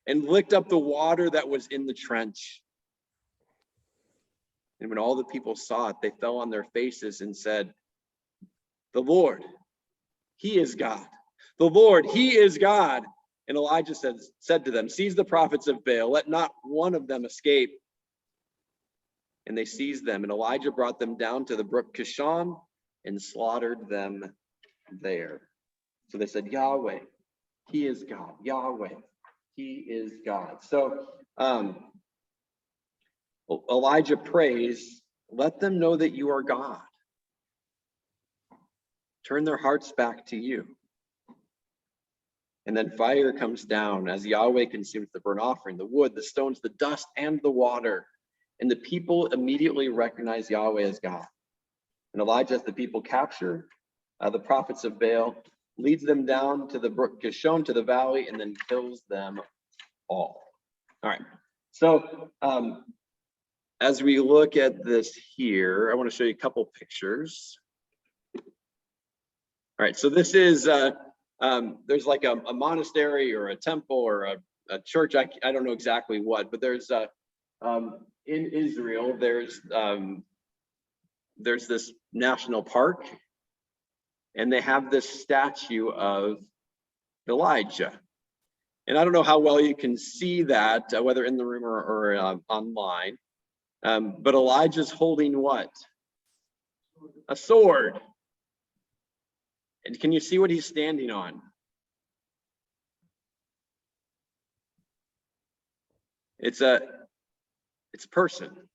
and licked up the water that was in the trench. And when all the people saw it, they fell on their faces and said, "The Lord, he is God. The Lord, he is God." And Elijah said to them, "Seize the prophets of Baal, let not one of them escape." And they seized them, and Elijah brought them down to the brook Kishon and slaughtered them there. So they said, "Yahweh, he is God. Yahweh, he is God." So Elijah prays, "Let them know that you are God. Turn their hearts back to you." And then fire comes down as Yahweh consumes the burnt offering, the wood, the stones, the dust, and the water. And the people immediately recognize Yahweh as God. And Elijah, as the people capture the prophets of Baal, leads them down to the brook Kishon, to the valley, and then kills them all. All right. So as we look at this here, I want to show you a couple pictures. All right. So this is there's like a monastery or a temple or a church. I don't know exactly what, but there's in Israel, there's this national park, and they have this statue of Elijah. And I don't know how well you can see that, whether in the room or online, but Elijah's holding what? A sword. And can you see what he's standing on? It's a person.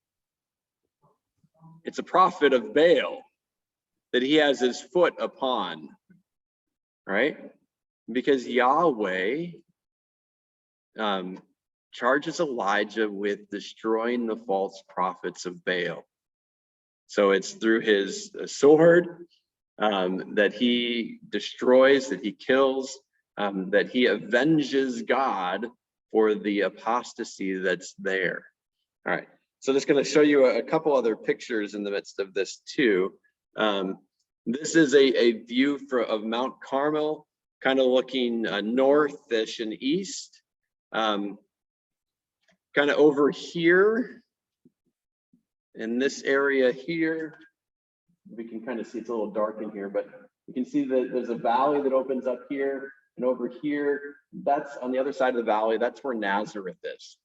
It's a prophet of Baal that he has his foot upon, right? Because Yahweh charges Elijah with destroying the false prophets of Baal. So it's through his sword, that he destroys, that he kills, that he avenges God for the apostasy that's there. All right, so just going to show you a couple other pictures in the midst of this too. This is a view of Mount Carmel, kind of looking north-ish and east. Kind of over here in this area here, we can kind of see it's a little dark in here, but you can see that there's a valley that opens up here, and over here, that's on the other side of the valley, that's where Nazareth is.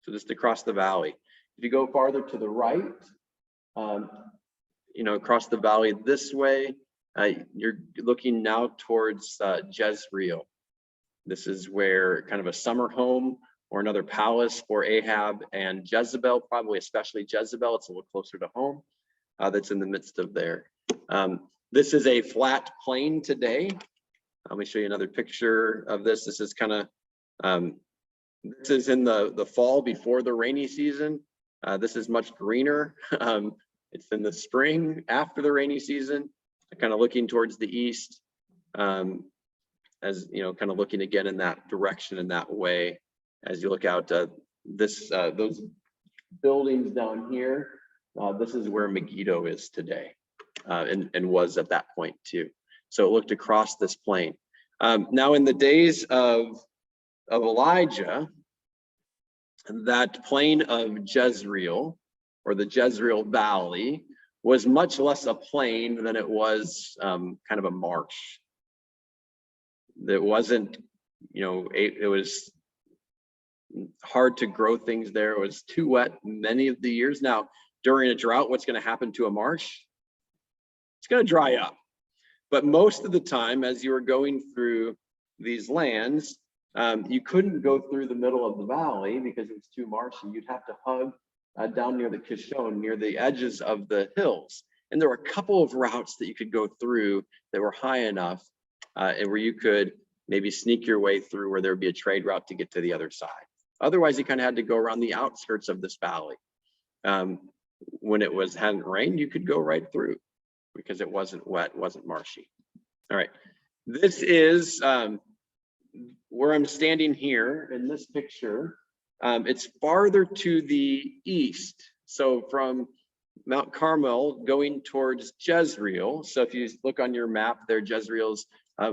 So just across the valley. If you go farther to the right, across the valley this way, you're looking now towards Jezreel. This is where kind of a summer home or another palace for Ahab and Jezebel, probably especially Jezebel. It's a little closer to home. That's in the midst of there. This is a flat plain today. Let me show you another picture of this. This is kind of, this is in the fall before the rainy season. This is much greener. It's in the spring after the rainy season, kind of looking towards the east, as you know, kind of looking again in that direction, in that way. As you look out, those buildings down here, this is where Megiddo is today, and was at that point too. So it looked across this plain. Now in the days of Elijah, that plain of Jezreel, or the Jezreel Valley, was much less a plain than it was kind of a marsh. That wasn't, it was hard to grow things there. It was too wet many of the years. Now, during a drought, what's going to happen to a marsh? It's going to dry up. But most of the time, as you were going through these lands, you couldn't go through the middle of the valley because it was too marshy. You'd have to hug down near the Kishon, near the edges of the hills. And there were a couple of routes that you could go through that were high enough and where you could maybe sneak your way through, where there would be a trade route to get to the other side. Otherwise, you kind of had to go around the outskirts of this valley. When it hadn't rained, you could go right through because it wasn't wet, wasn't marshy. All right, this is where I'm standing here in this picture. It's farther to the east. So from Mount Carmel going towards Jezreel. So if you look on your map there, Jezreel's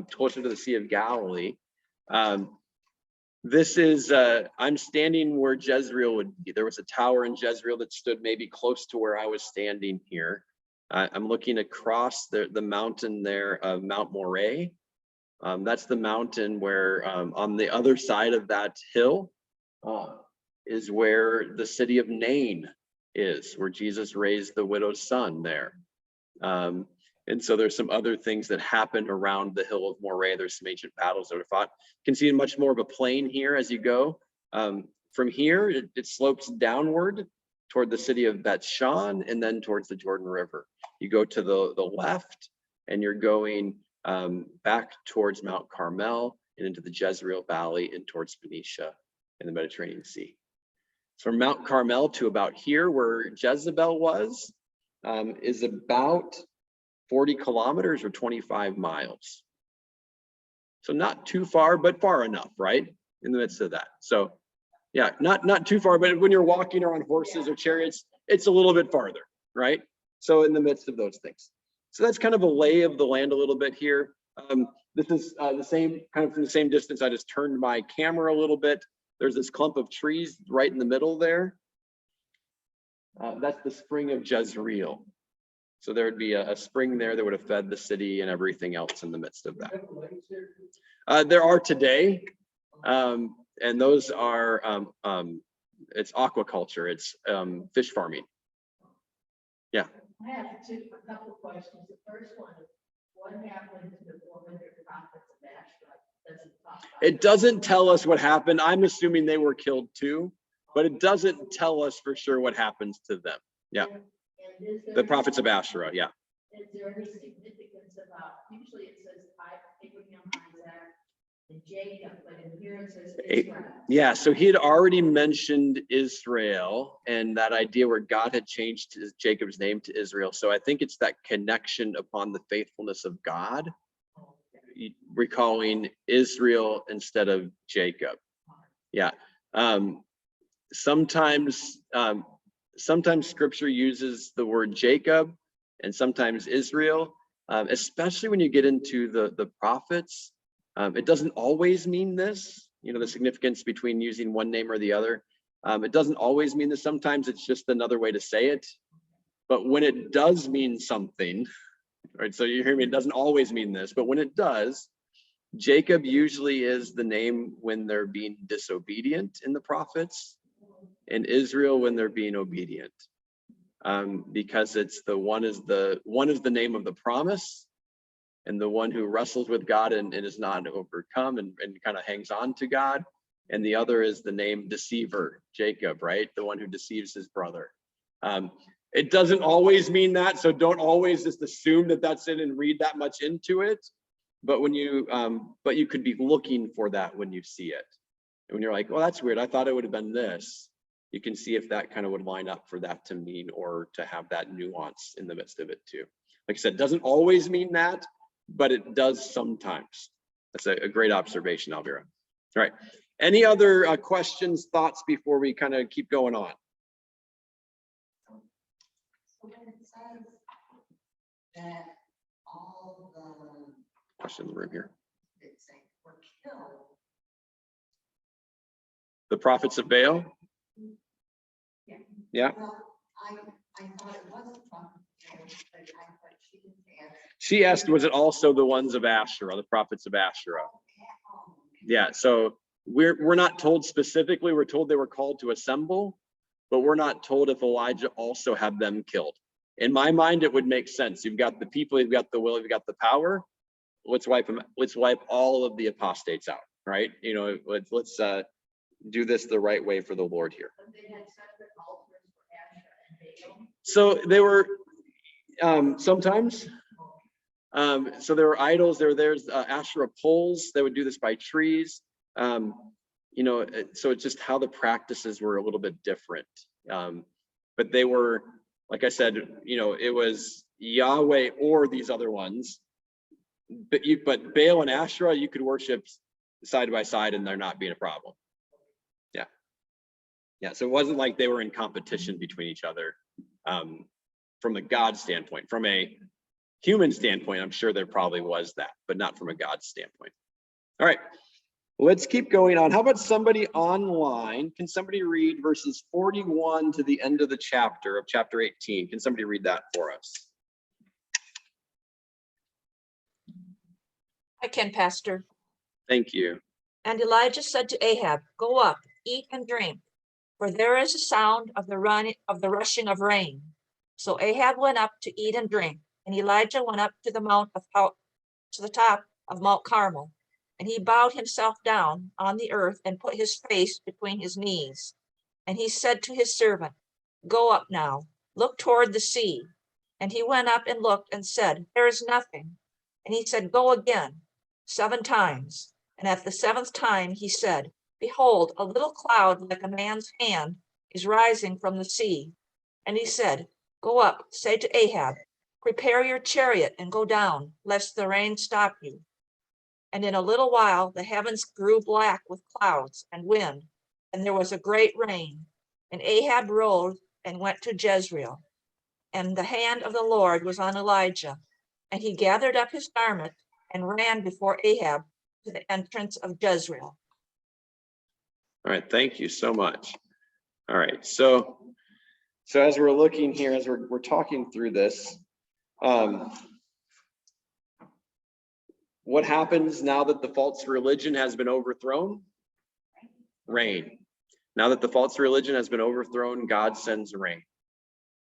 closer to the Sea of Galilee. This is, I'm standing where Jezreel would be. There was a tower in Jezreel that stood maybe close to where I was standing here. I'm looking across the mountain there of Mount Moreh. That's the mountain where on the other side of that hill is where the city of Nain is, where Jesus raised the widow's son there. And so there's some other things that happened around the hill of Moreh. There's some ancient battles that were fought. You can see much more of a plain here as you go. From here, it slopes downward toward the city of Beth-Shan and then towards the Jordan River. You go to the left and you're going back towards Mount Carmel and into the Jezreel Valley and towards Phoenicia and the Mediterranean Sea. So from Mount Carmel to about here where Jezebel was, is about 40 kilometers or 25 miles. So not too far, but far enough, right? In the midst of that. So yeah, not too far, but when you're walking or on horses or chariots, it's a little bit farther, right? So in the midst of those things. So that's kind of a lay of the land a little bit here. This is the same, kind of from the same distance. I just turned my camera a little bit. There's this clump of trees right in the middle there. That's the spring of Jezreel. So there would be a spring there that would have fed the city and everything else in the midst of that. There are today, and those are, it's aquaculture, it's fish farming. Yeah. I have a couple of questions. The first one is, what happened to the 400 prophets of Asherah? Doesn't talk about it doesn't tell us what happened. I'm assuming they were killed too, but it doesn't tell us for sure what happens to them. Yeah. The prophets of Asherah, yeah. Is there any significance about, usually it says Abraham, Isaac, and Jacob, but in here it says Eh, Israel. Yeah, so he had already mentioned Israel and that idea where God had changed Jacob's name to Israel. So I think it's that connection upon the faithfulness of God, recalling Israel instead of Jacob. Yeah. Sometimes scripture uses the word Jacob and sometimes Israel, especially when you get into the prophets. It doesn't always mean this, the significance between using one name or the other. It doesn't always mean this. Sometimes it's just another way to say it. But when it does mean something, right? So you hear me, it doesn't always mean this, but when it does, Jacob usually is the name when they're being disobedient in the prophets, and Israel when they're being obedient. Because it's the one is the name of the promise, and the one who wrestles with God and is not overcome and kind of hangs on to God. And the other is the name deceiver, Jacob, right? The one who deceives his brother. It doesn't always mean that, so don't always just assume that that's it and read that much into it. But when you could be looking for that when you see it. And when you're like, well, that's weird, I thought it would have been this. You can see if that kind of would line up for that to mean, or to have that nuance in the midst of it too. Like I said, it doesn't always mean that, but it does sometimes. That's a great observation, Elvira. All right. Any other questions, thoughts before we kind of keep going on? So when it says that all the Question in the room here. that say were killed, The prophets of Baal? Yeah. well, I thought it was a prophet, but I thought she didn't ask. She asked, was it also the ones of Asherah, the prophets of Asherah? Yeah, so we're not told specifically. We're told they were called to assemble, but we're not told if Elijah also had them killed. In my mind, it would make sense. You've got the people, you've got the will, you've got the power. Let's wipe them. Let's wipe all of the apostates out, right? Let's do this the right way for the Lord here. But they had separate altars for Asherah and Baal. So they were sometimes. So there were idols. There's Asherah poles. They would do this by trees. So it's just how the practices were a little bit different. But they were, like I said, it was Yahweh or these other ones. But Baal and Asherah, you could worship side by side and there not being a problem. Yeah. So it wasn't like they were in competition between each other. From a God standpoint, from a human standpoint, I'm sure there probably was that, but not from a God standpoint. All right, let's keep going on. How about somebody online? Can somebody read verses 41 to the end of the chapter of chapter 18? Can somebody read that for us? I can, Pastor. Thank you. And Elijah said to Ahab, go up, eat and drink, for there is a sound of the rushing of rain. So Ahab went up to eat and drink, and Elijah went up to the top of Mount Carmel, and he bowed himself down on the earth and put his face between his knees. And he said to his servant, go up now, look toward the sea. And he went up and looked and said, there is nothing. And he said, go again, 7 times. And at the 7th time he said, behold, a little cloud like a man's hand is rising from the sea. And he said, go up, say to Ahab, prepare your chariot and go down, lest the rain stop you. And in a little while the heavens grew black with clouds and wind, and there was a great rain. And Ahab rose and went to Jezreel. And the hand of the Lord was on Elijah, and he gathered up his garment and ran before Ahab to the entrance of Jezreel. All right, thank you so much. All right, so as we're looking here, as we're talking through this, what happens now that the false religion has been overthrown? Rain. Now that the false religion has been overthrown, God sends rain.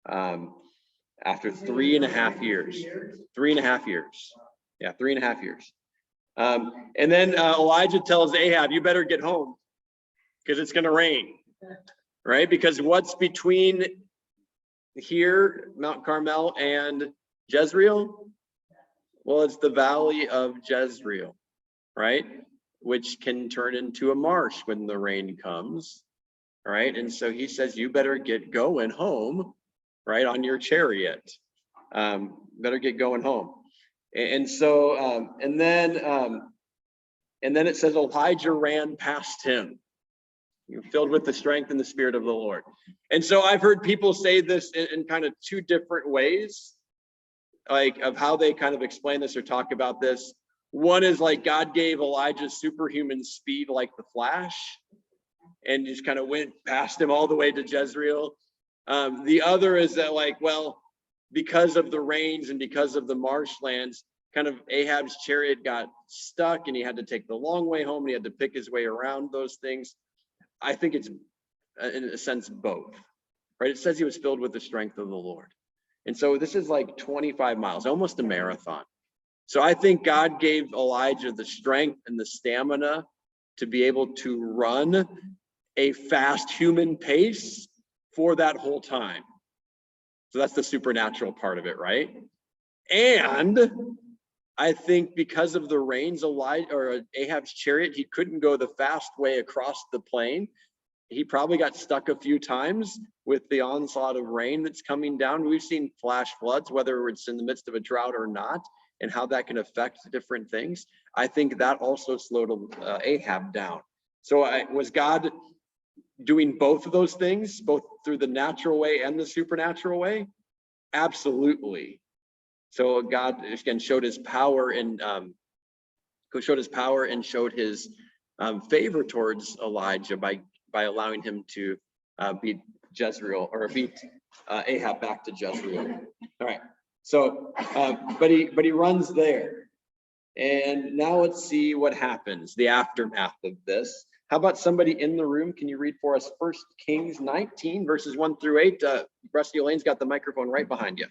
After 3.5 years. 3.5 years. Yeah, 3.5 years. And then Elijah tells Ahab, you better get home because it's going to rain, right? Because what's between here, Mount Carmel, and Jezreel? Well, it's the valley of Jezreel, right? which can turn into a marsh when the rain comes, right? And so he says, you better get going home, right, on your chariot. Better get going home. And so, and then it says Elijah ran past him, filled with the strength and the Spirit of the Lord. And so I've heard people say this in kind of two different ways, like of how they kind of explain this or talk about this. One is like God gave Elijah superhuman speed like the Flash and just kind of went past him all the way to Jezreel. The other is that like, well, because of the rains and because of the marshlands, kind of Ahab's chariot got stuck and he had to take the long way home and he had to pick his way around those things. I think it's in a sense both, right? It says he was filled with the strength of the Lord. And so this is like 25 miles, almost a marathon. So I think God gave Elijah the strength and the stamina to be able to run a fast human pace for that whole time. So that's the supernatural part of it, right? And I think because of the rains, Ahab's chariot, he couldn't go the fast way across the plain. He probably got stuck a few times with the onslaught of rain that's coming down. We've seen flash floods, whether it's in the midst of a drought or not, and how that can affect different things. I think that also slowed Ahab down. So was God doing both of those things, both through the natural way and the supernatural way? Absolutely. So God again showed his power and showed his favor towards Elijah by allowing him to beat Jezreel, or beat Ahab back to Jezreel. All right. So, but he runs there, and now let's see what happens. The aftermath of this. How about somebody in the room? Can you read for us 1 Kings 19 verses 1 through 8? Rusty Elaine's got the microphone right behind you.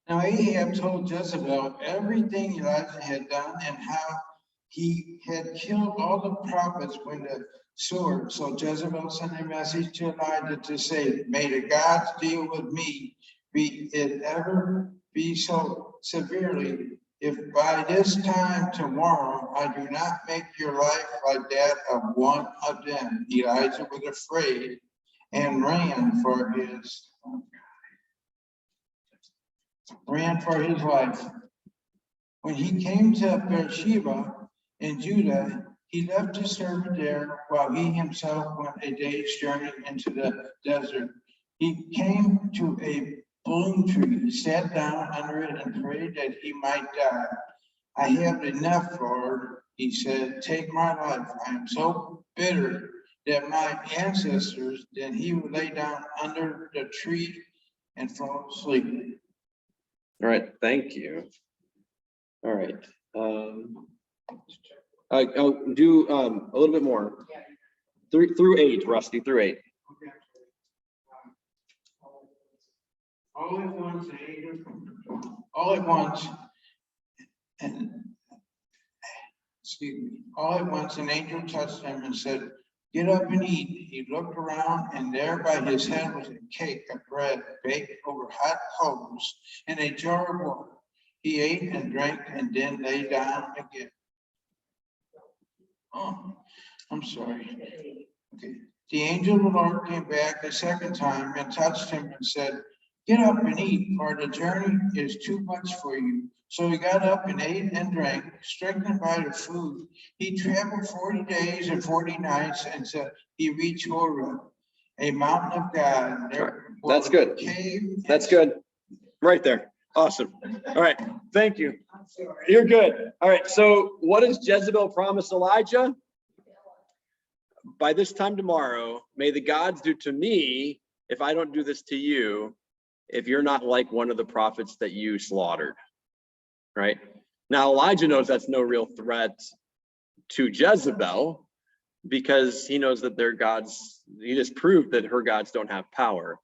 Now Ahab told Jezebel everything Elijah had done and how he had killed all the prophets with the sword. So Jezebel sent a message to Elijah to say, may the gods deal with me, be it ever be so severely, if by this time tomorrow I do not make your life like that of one of them. Elijah was afraid and ran for his life. When he came to Beersheba in Judah, he left his servant there while he himself went a day's journey into the desert. He came to a broom tree, sat down under it, and prayed that he might die. I have enough, Lord, he said. Take my life. I am so bitter that my ancestors. Then he would lay down under the tree and fall asleep. All right, thank you. All right. I'll do a little bit more. 3 through 8, Rusty, through 8. All at once, an angel touched him and said, get up and eat. He looked around, and there by his head was a cake of bread baked over hot coals and a jar of water. He ate and drank and then lay down again. Oh, I'm sorry. Okay. The angel of the Lord came back a second time and touched him and said, get up and eat, for the journey is too much for you. So he got up and ate and drank, strengthened by the food. He traveled 40 days and 40 nights until he reached Horeb, a mountain of God. That's good. That's good. Right there. Awesome. All right. Thank you. You're good. All right. So what does Jezebel promise Elijah? By this time tomorrow, may the gods do to me if I don't do this to you, if you're not like one of the prophets that you slaughtered. Right? Now, Elijah knows that's no real threat to Jezebel because he knows that their gods, he just proved that her gods don't have power.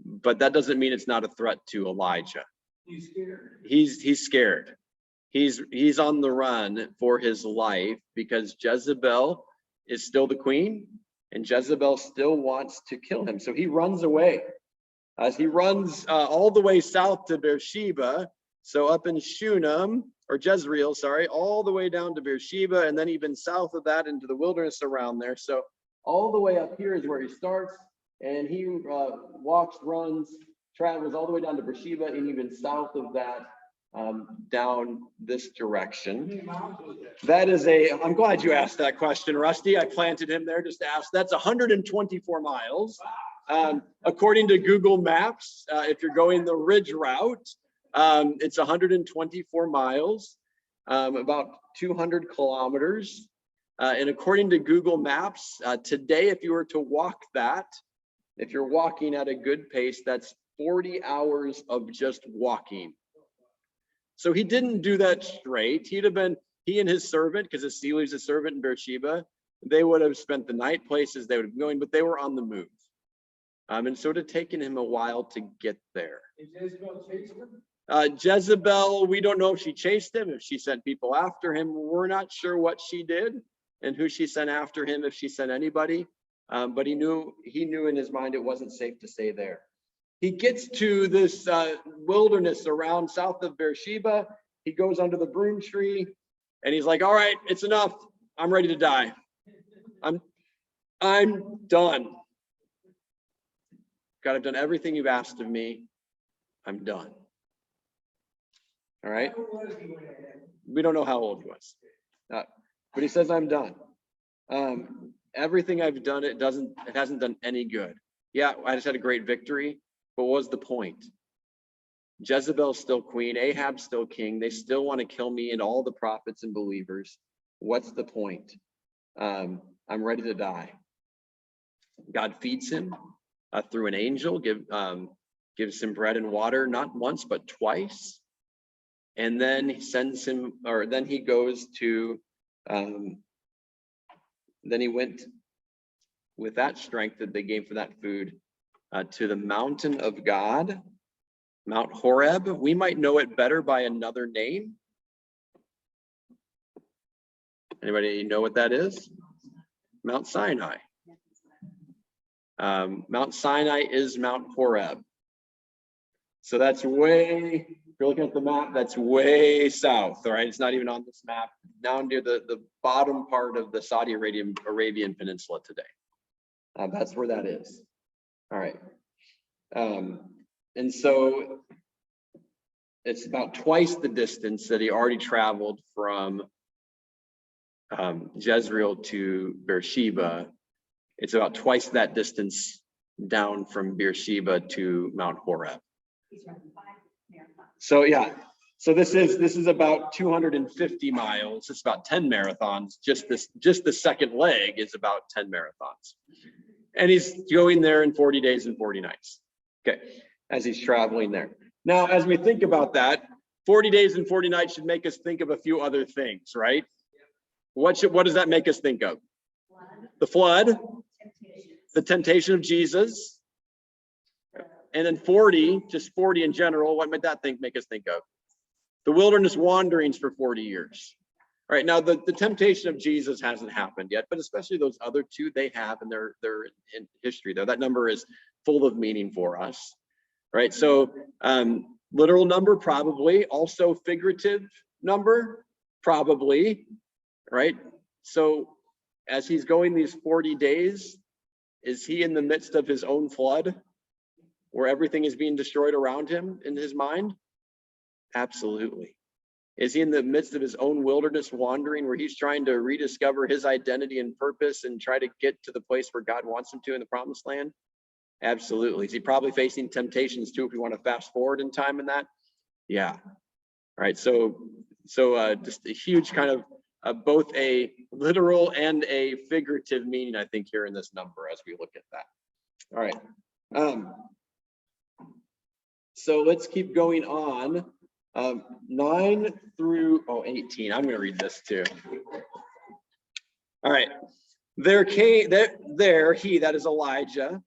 But that doesn't mean it's not a threat to Elijah. He's scared. He's scared. He's on the run for his life because Jezebel is still the queen and Jezebel still wants to kill him. So he runs away. As he runs all the way south to Beersheba, So up in Shunem, or Jezreel, sorry, all the way down to Beersheba, and then even south of that into the wilderness around there. So all the way up here is where he starts, and he walks, runs, travels all the way down to Beersheba, and even south of that, down this direction. That is I'm glad you asked that question, Rusty. I planted him there just to ask. That's 124 miles. According to Google Maps, if you're going the ridge route, it's 124 miles, about 200 kilometers. And according to Google Maps, today, if you were to walk that, if you're walking at a good pace, that's 40 hours of just walking. So he didn't do that straight. He and his servant, because his sealer is a servant in Beersheba, they would have spent the night places they would have been going, but they were on the move. And so it had taken him a while to get there. Jezebel, we don't know if she chased him, if she sent people after him. We're not sure what she did and who she sent after him, if she sent anybody. But he knew in his mind it wasn't safe to stay there. He gets to this wilderness around south of Beersheba. He goes under the broom tree and he's like, all right, it's enough. I'm ready to die. I'm done. God, I've done everything you've asked of me. I'm done. All right. We don't know how old he was, but he says, I'm done. Everything I've done, it hasn't done any good. Yeah, I just had a great victory, but what was the point? Jezebel's still queen, Ahab's still king. They still want to kill me and all the prophets and believers. What's the point? I'm ready to die. God feeds him through an angel, gives him bread and water, not once, but twice. And then he sends him, or then he goes to, then he went with that strength that they gave for that food to the mountain of God, Mount Horeb. We might know it better by another name. Anybody know what that is? Mount Sinai. Mount Sinai is Mount Horeb. So that's way, if you're looking at the map, that's way south, all right? It's not even on this map, down near the bottom part of the Saudi Arabian Peninsula today. That's where that is. All right. And so it's about twice the distance that he already traveled from Jezreel to Beersheba. It's about twice that distance down from Beersheba to Mount Horeb. So yeah, so this is about 250 miles. It's about 10 marathons. Just the second leg is about 10 marathons. And he's going there in 40 days and 40 nights. Okay, as he's traveling there. Now, as we think about that, 40 days and 40 nights should make us think of a few other things, right? What does that make us think of? The flood, the temptation of Jesus, and then 40, just 40 in general, what might that make us think of? The wilderness wanderings for 40 years. All right, now the temptation of Jesus hasn't happened yet, but especially those other two, they have, and they're in history though. That number is full of meaning for us, right? So literal number, probably. Also figurative number, probably, right? So as he's going these 40 days, is he in the midst of his own flood where everything is being destroyed around him in his mind? Absolutely. Is he in the midst of his own wilderness wandering where he's trying to rediscover his identity and purpose and try to get to the place where God wants him to in the promised land? Absolutely. Is he probably facing temptations too, if we want to fast forward in time in that? Yeah. All right. So just a huge kind of both a literal and a figurative meaning, I think, here in this number as we look at that. All right. So let's keep going on. 9 through 18. I'm going to read this too. All right. There, he, that is Elijah,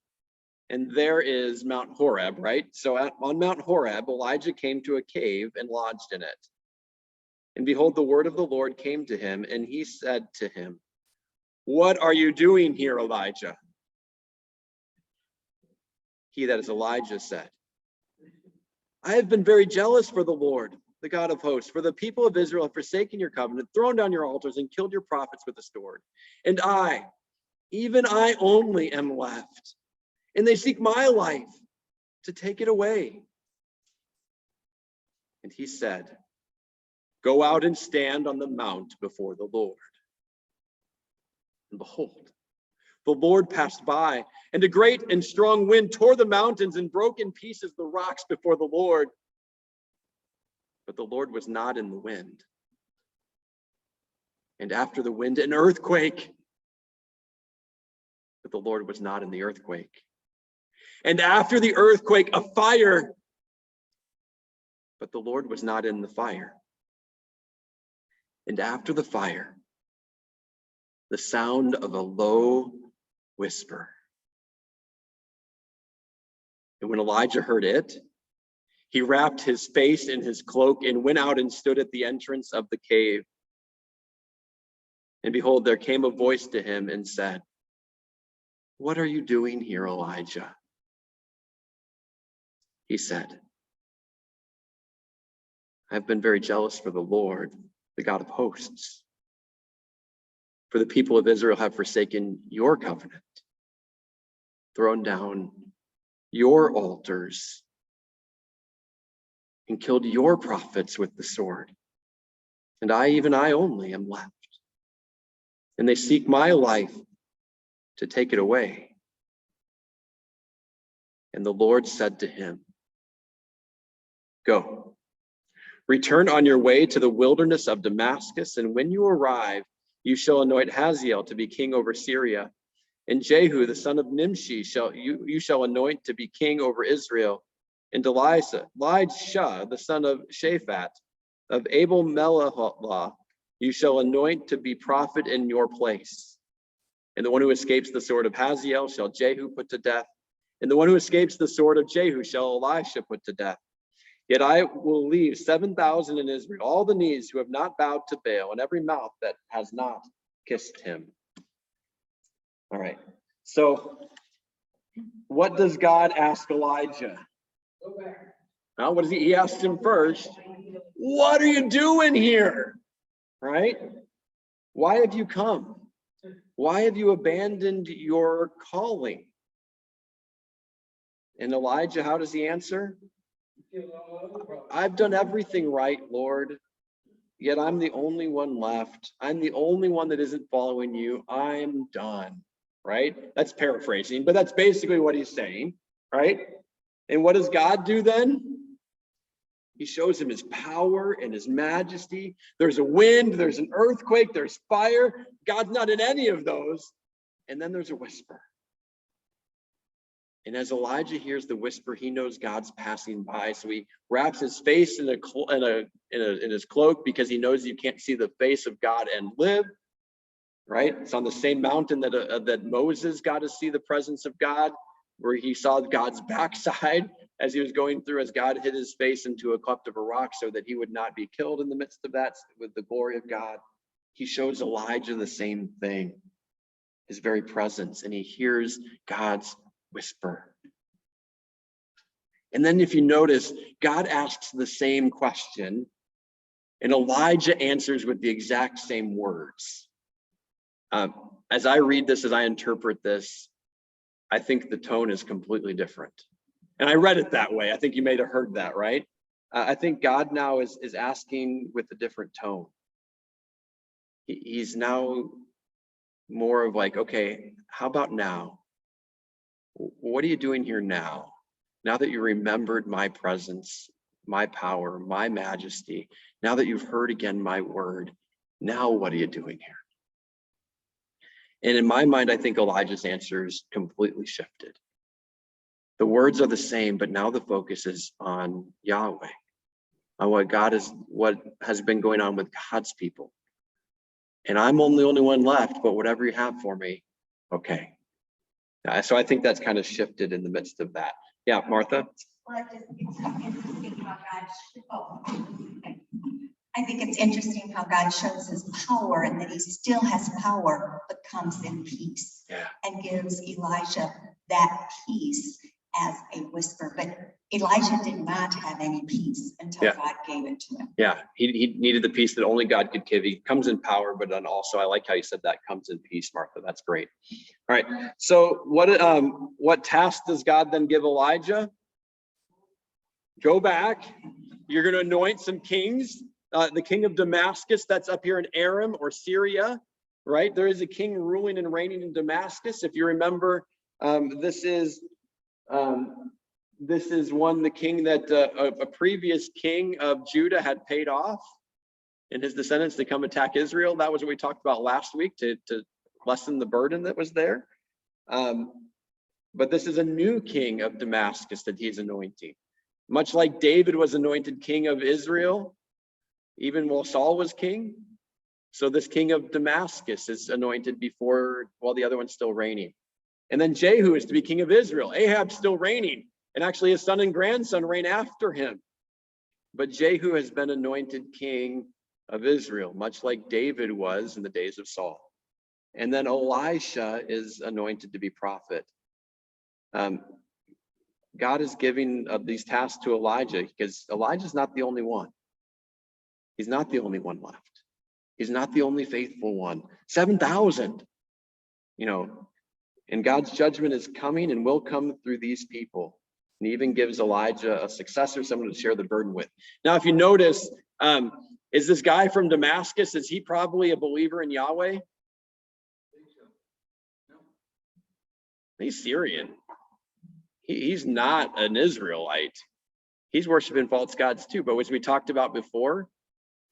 and there is Mount Horeb, right? So on Mount Horeb, Elijah came to a cave and lodged in it. And behold, the word of the Lord came to him, and he said to him, "What are you doing here, Elijah?" He, that is Elijah, said, "I have been very jealous for the Lord. the God of hosts, for the people of Israel have forsaken your covenant, thrown down your altars, and killed your prophets with the sword. And I, even I only am left, and they seek my life to take it away. And he said, go out and stand on the mount before the Lord. And behold, the Lord passed by, and a great and strong wind tore the mountains and broke in pieces the rocks before the Lord. But the Lord was not in the wind. And after the wind, an earthquake. But the Lord was not in the earthquake. And after the earthquake, a fire. But the Lord was not in the fire. And after the fire, the sound of a low whisper. And when Elijah heard it, he wrapped his face in his cloak and went out and stood at the entrance of the cave. And behold, there came a voice to him and said, what are you doing here, Elijah? He said, I've been very jealous for the Lord, the God of hosts. For the people of Israel have forsaken your covenant, thrown down your altars, and killed your prophets with the sword. And I, even I only, am left. And they seek my life to take it away. And the Lord said to him, go, return on your way to the wilderness of Damascus, and when you arrive, you shall anoint Hazael to be king over Syria, and Jehu, the son of Nimshi, you shall anoint to be king over Israel, and Elisha, the son of Shaphat, of Abel Meholah, you shall anoint to be prophet in your place. And the one who escapes the sword of Hazael shall Jehu put to death, and the one who escapes the sword of Jehu shall Elisha put to death. Yet I will leave 7,000 in Israel, all the knees who have not bowed to Baal, and every mouth that has not kissed him. All right. So what does God ask Elijah? Now, what does he asked him first? What are you doing here? Right? Why have you come? Why have you abandoned your calling? And Elijah, how does he answer? I've done everything right, Lord, yet I'm the only one left. I'm the only one that isn't following you. I'm done, right? That's paraphrasing, but that's basically what he's saying, right? And what does God do then? He shows him his power and his majesty. There's a wind, there's an earthquake, there's fire. God's not in any of those. And then there's a whisper. And as Elijah hears the whisper, he knows God's passing by. So he wraps his face in his cloak because he knows you can't see the face of God and live. Right? It's on the same mountain that Moses got to see the presence of God, where he saw God's backside as he was going through, as God hid his face into a cleft of a rock so that he would not be killed in the midst of that with the glory of God. He shows Elijah the same thing, his very presence, and he hears God's whisper. And then if you notice, God asks the same question, and Elijah answers with the exact same words. As I read this, as I interpret this, I think the tone is completely different. And I read it that way. I think you may have heard that, right? I think God now is asking with a different tone. He's now more of like, okay, how about now? What are you doing here now? Now that you remembered my presence, my power, my majesty, now that you've heard again my word, now what are you doing here? And in my mind, I think Elijah's answer is completely shifted. The words are the same, but now the focus is on Yahweh, on what has been going on with God's people. And I'm only the only one left, but whatever you have for me, okay. So I think that's kind of shifted in the midst of that. Yeah, Martha? Well, it's interesting how I think it's interesting how God shows his power and that he still has power, but comes in peace. Yeah. And gives Elijah that peace as a whisper, but Elijah did not have any peace until Yeah. God gave it to him. Yeah, he needed the peace that only God could give. He comes in power, but then also, I like how you said that, comes in peace, Martha. That's great. All right, so what task does God then give Elijah? Go back. You're going to anoint some kings. The king of Damascus, that's up here in Aram or Syria, right? There is a king ruling and reigning in Damascus. If you remember, this is the king that a previous king of Judah had paid off, and his descendants to come attack Israel. That was what we talked about last week to lessen the burden that was there. But this is a new king of Damascus that he's anointing. Much like David was anointed king of Israel, even while Saul was king. So this king of Damascus is anointed while the other one's still reigning. And then Jehu is to be king of Israel. Ahab's still reigning, and actually his son and grandson reign after him. But Jehu has been anointed king of Israel, much like David was in the days of Saul. And then Elisha is anointed to be prophet. God is giving these tasks to Elijah because Elijah's not the only one. He's not the only one left. He's not the only faithful one. 7,000, and God's judgment is coming and will come through these people. And he even gives Elijah a successor, someone to share the burden with. Now, if you notice, is this guy from Damascus, is he probably a believer in Yahweh? He's Syrian. He's not an Israelite. He's worshiping false gods too. But as we talked about before,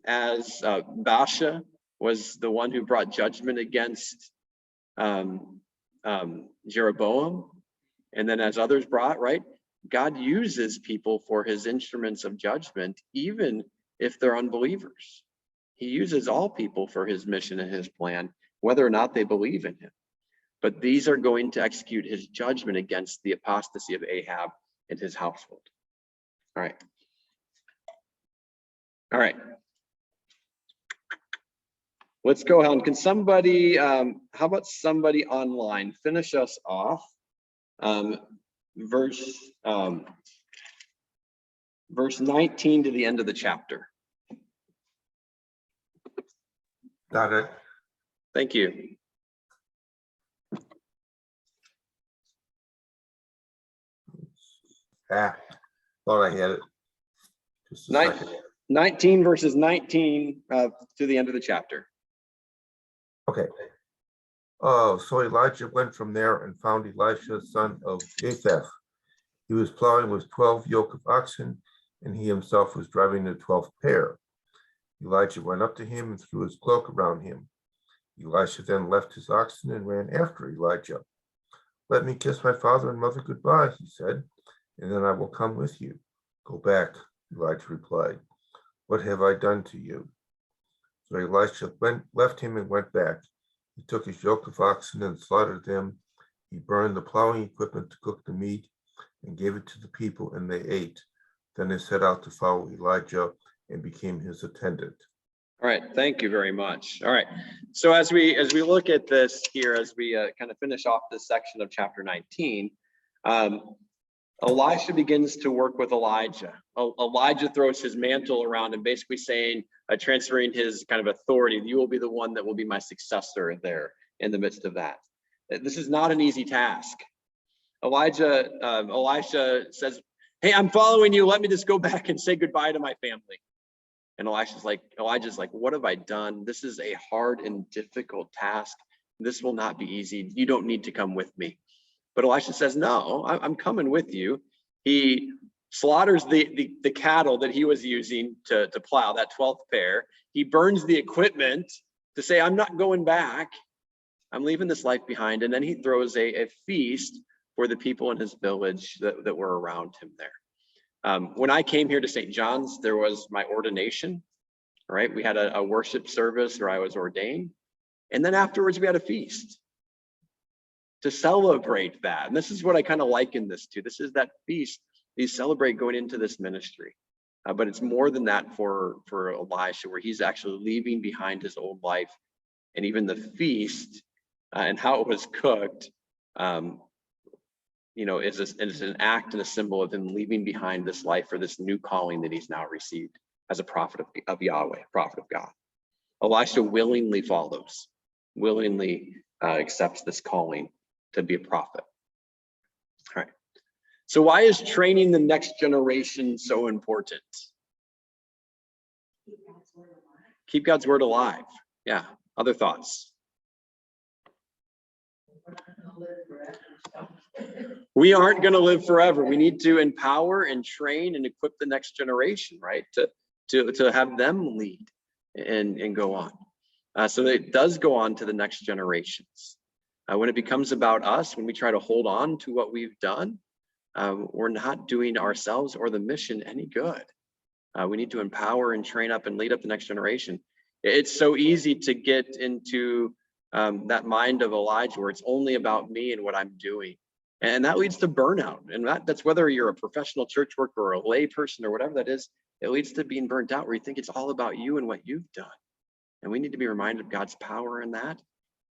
as Baasha was the one who brought judgment against Jeroboam, and then as others brought, right? God uses people for his instruments of judgment, even if they're unbelievers. He uses all people for his mission and his plan, whether or not they believe in him. But these are going to execute his judgment against the apostasy of Ahab and his household. All right. All right. Let's go ahead. Can somebody, how about somebody online finish us off? Verse 19 to the end of the chapter. Got it. Thank you. Thought I had it. Just a second. 19 verses 19 to the end of the chapter. Okay. So Elijah went from there and found Elisha, son of Japheth. He was plowing with 12 yoke of oxen, and he himself was driving the 12th pair. Elijah went up to him and threw his cloak around him. Elisha then left his oxen and ran after Elijah. "Let me kiss my father and mother goodbye," he said, "and then I will come with you." "Go back," Elijah replied. "What have I done to you?" So Elisha left him and went back. He took his yoke of oxen and slaughtered them. He burned the plowing equipment to cook the meat and gave it to the people, and they ate. Then they set out to follow Elijah and became his attendant. All right, thank you very much. All right, so as we look at this here, as we kind of finish off this section of chapter 19, Elisha begins to work with Elijah. Elijah throws his mantle around him, basically saying, transferring his kind of authority. You will be the one that will be my successor there in the midst of that. This is not an easy task. Elisha says, "Hey, I'm following you. Let me just go back and say goodbye to my family." And Elijah's like, "What have I done? This is a hard and difficult task. This will not be easy. You don't need to come with me." But Elisha says, "No, I'm coming with you." He slaughters the cattle that he was using to plow, that 12th pair. He burns the equipment to say, "I'm not going back. I'm leaving this life behind." And then he throws a feast for the people in his village that were around him there. When I came here to St. John's, there was my ordination, right? We had a worship service where I was ordained. And then afterwards we had a feast to celebrate that. And this is what I kind of liken this to. This is that feast you celebrate going into this ministry. But it's more than that for Elisha, where he's actually leaving behind his old life. And even the feast and how it was cooked, is an act and a symbol of him leaving behind this life for this new calling that he's now received as a prophet of Yahweh, prophet of God. Elisha willingly follows, willingly accepts this calling to be a prophet. All right. So why is training the next generation so important? Keep God's word alive. Yeah. Other thoughts? We aren't going to live forever. We need to empower and train and equip the next generation, right? To have them lead and go on. So it does go on to the next generations. When it becomes about us, when we try to hold on to what we've done, we're not doing ourselves or the mission any good. We need to empower and train up and lead up the next generation. It's so easy to get into that mind of Elijah where it's only about me and what I'm doing. And that leads to burnout. And that's whether you're a professional church worker or a lay person or whatever that is, it leads to being burnt out where you think it's all about you and what you've done. And we need to be reminded of God's power in that.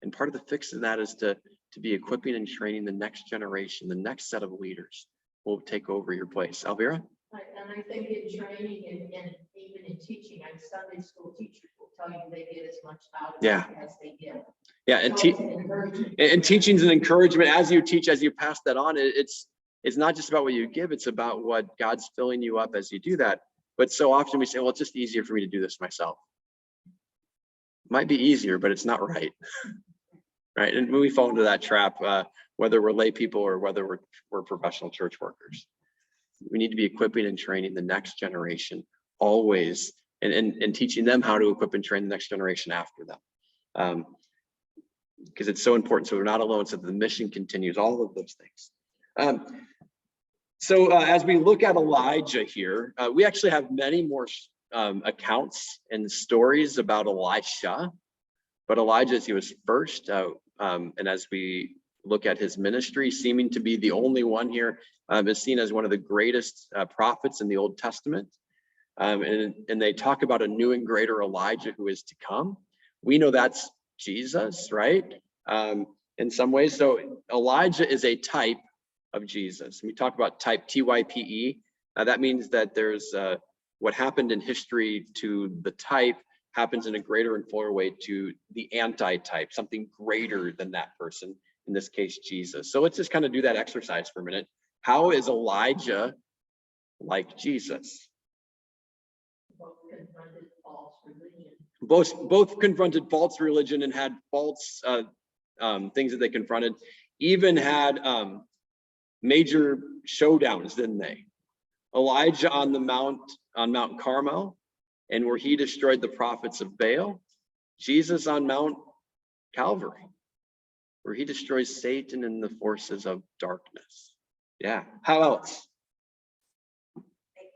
And part of the fix of that is to be equipping and training the next generation, the next set of leaders will take over your place. Elvira? And I think in training and even in teaching, Sunday school teachers will tell you they get as much out of it as they give. Yeah, and teaching is an encouragement. As you teach, as you pass that on, it's not just about what you give, it's about what God's filling you up as you do that. But so often we say, well, it's just easier for me to do this myself. Might be easier, but it's not right. Right, and we fall into that trap, whether we're lay people or whether we're professional church workers. We need to be equipping and training the next generation always, and teaching them how to equip and train the next generation after them. Because it's so important, so we're not alone, so the mission continues, all of those things. So as we look at Elijah here, we actually have many more accounts and stories about Elisha, but Elijah, as he was first, and as we look at his ministry, seeming to be the only one here, is seen as one of the greatest prophets in the Old Testament. And they talk about a new and greater Elijah who is to come. We know that's Jesus, right? In some ways. So Elijah is a type of Jesus. We talk about type, T-Y-P-E. That means that there's what happened in history to the type happens in a greater and fuller way to the anti-type, something greater than that person, in this case, Jesus. So let's just kind of do that exercise for a minute. How is Elijah like Jesus? Both confronted false religion and had false things that they confronted, even had major showdowns, didn't they? Elijah on Mount Carmel, and where he destroyed the prophets of Baal. Jesus on Mount Calvary, where he destroys Satan and the forces of darkness. Yeah. How else? They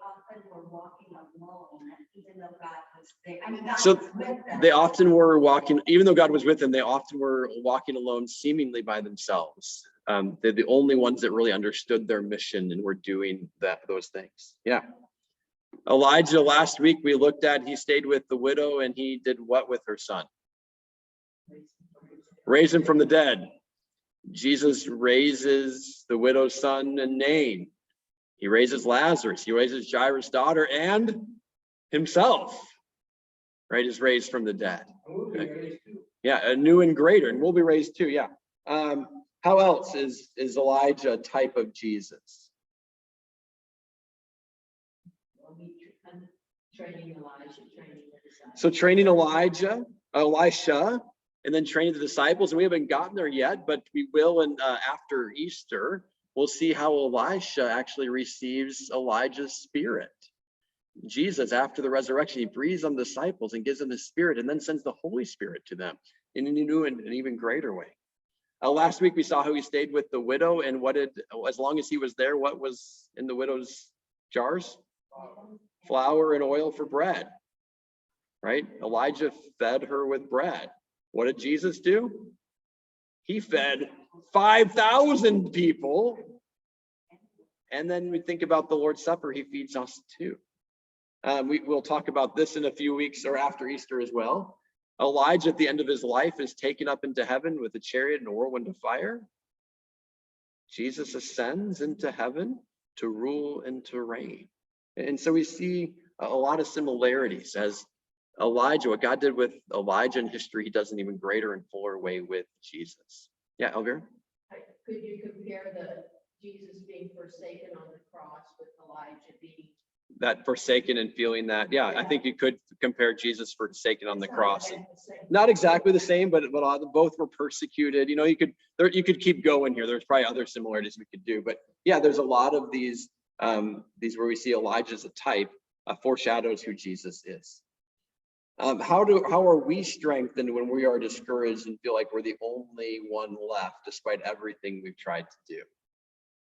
often were walking alone, even though God was there. I mean, God So was with them. they often were walking, even though God was with them, they often were walking alone, seemingly by themselves. They're the only ones that really understood their mission and were doing those things. Yeah. Elijah, last week we looked at, he stayed with the widow and he did what with her son? Raised him from the dead. Jesus raises the widow's son and Nain. He raises Lazarus. He raises Jairus' daughter and himself, right, is raised from the dead. Yeah, a new and greater, and we'll be raised too, yeah. How else is Elijah a type of Jesus? So training Elisha, and then training the disciples, and we haven't gotten there yet, but we will. And after Easter, we'll see how Elisha actually receives Elijah's spirit. Jesus, after the resurrection, he breathes on the disciples and gives them his spirit, and then sends the Holy Spirit to them in a new and an even greater way. Last week we saw how he stayed with the widow, and as long as he was there, what was in the widow's jars? Flour and oil for bread, right? Elijah fed her with bread. What did Jesus do? He fed 5,000 people. And then we think about the Lord's Supper, he feeds us too. We'll talk about this in a few weeks or after Easter as well. Elijah at the end of his life is taken up into heaven with a chariot and a whirlwind of fire. Jesus ascends into heaven to rule and to reign. And so we see a lot of similarities as Elijah, what God did with Elijah in history, he does an even greater and fuller way with Jesus. Yeah, Elvira? Could you compare the Jesus being forsaken on the cross with Elijah being? That forsaken and feeling that, yeah, I think you could compare Jesus forsaken on the It's not cross. exactly the same. Not exactly the same, but both were persecuted. You know, you could keep going here. There's probably other similarities we could do, but yeah, there's a lot of these where we see Elijah as a type, foreshadows who Jesus is. How are we strengthened when we are discouraged and feel like we're the only one left despite everything we've tried to do?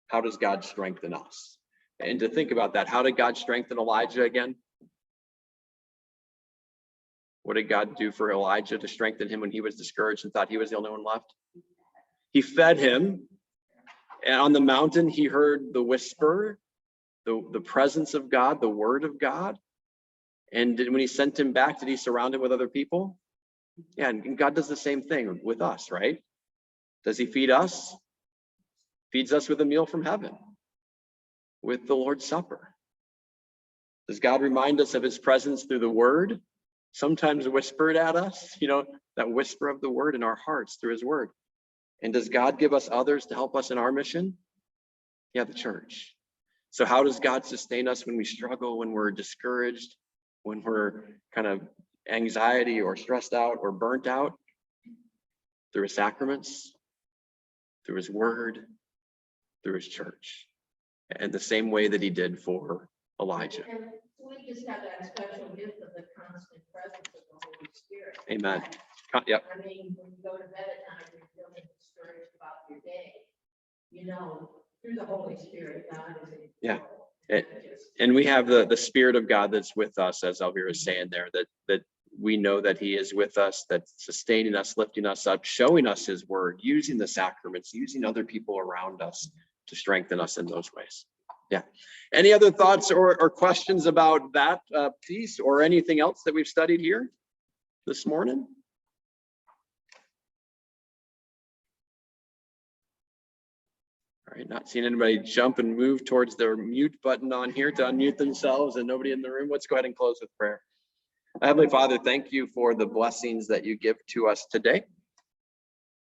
How does God strengthen us? And to think about that, how did God strengthen Elijah again? What did God do for Elijah to strengthen him when he was discouraged and thought he was the only one left? He fed him, and on the mountain he heard the whisper, the presence of God, the word of God. And when he sent him back, did he surround him with other people? Yeah, and God does the same thing with us, right? Does he feed us? Feeds us with a meal from heaven, with the Lord's Supper. Does God remind us of his presence through the word, sometimes whispered at us, that whisper of the word in our hearts through his word? And does God give us others to help us in our mission? Yeah, the church. So how does God sustain us when we struggle, when we're discouraged, when we're kind of anxiety or stressed out or burnt out? Through his sacraments, through his word, through his church. And the same way that he did for Elijah. And we just have that special gift of the constant presence of the Holy Spirit. Amen. Yep. I mean, when you go to bed at night, you're feeling discouraged about your day. Through the Holy Spirit, God is in Yeah. control. And we have the Spirit of God that's with us, as Elvira is saying there, that we know that he is with us, that's sustaining us, lifting us up, showing us his word, using the sacraments, using other people around us to strengthen us in those ways. Yeah. Any other thoughts or questions about that piece or anything else that we've studied here this morning? All right, not seeing anybody jump and move towards their mute button on here to unmute themselves and nobody in the room. Let's go ahead and close with prayer. Heavenly Father, thank you for the blessings that you give to us today.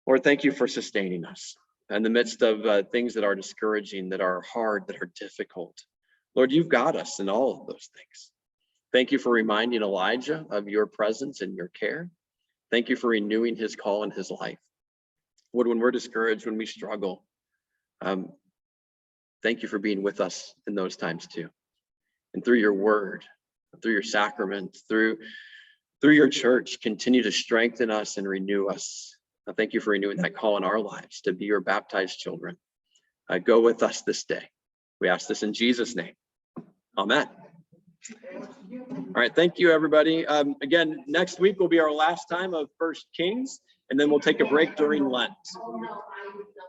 Lord, thank you for sustaining us in the midst of things that are discouraging, that are hard, that are difficult. Lord, you've got us in all of those things. Thank you for reminding Elijah of your presence and your care. Thank you for renewing his call in his life. Lord, when we're discouraged, when we struggle, thank you for being with us in those times too. And through your word, through your sacrament, through your church, continue to strengthen us and renew us. Thank you for renewing that call in our lives to be your baptized children. Go with us this day. We ask this in Jesus' name. Amen. All right, thank you, everybody. Again, next week will be our last time of 1 Kings, and then we'll take a break during Lent. Oh, no, I would not.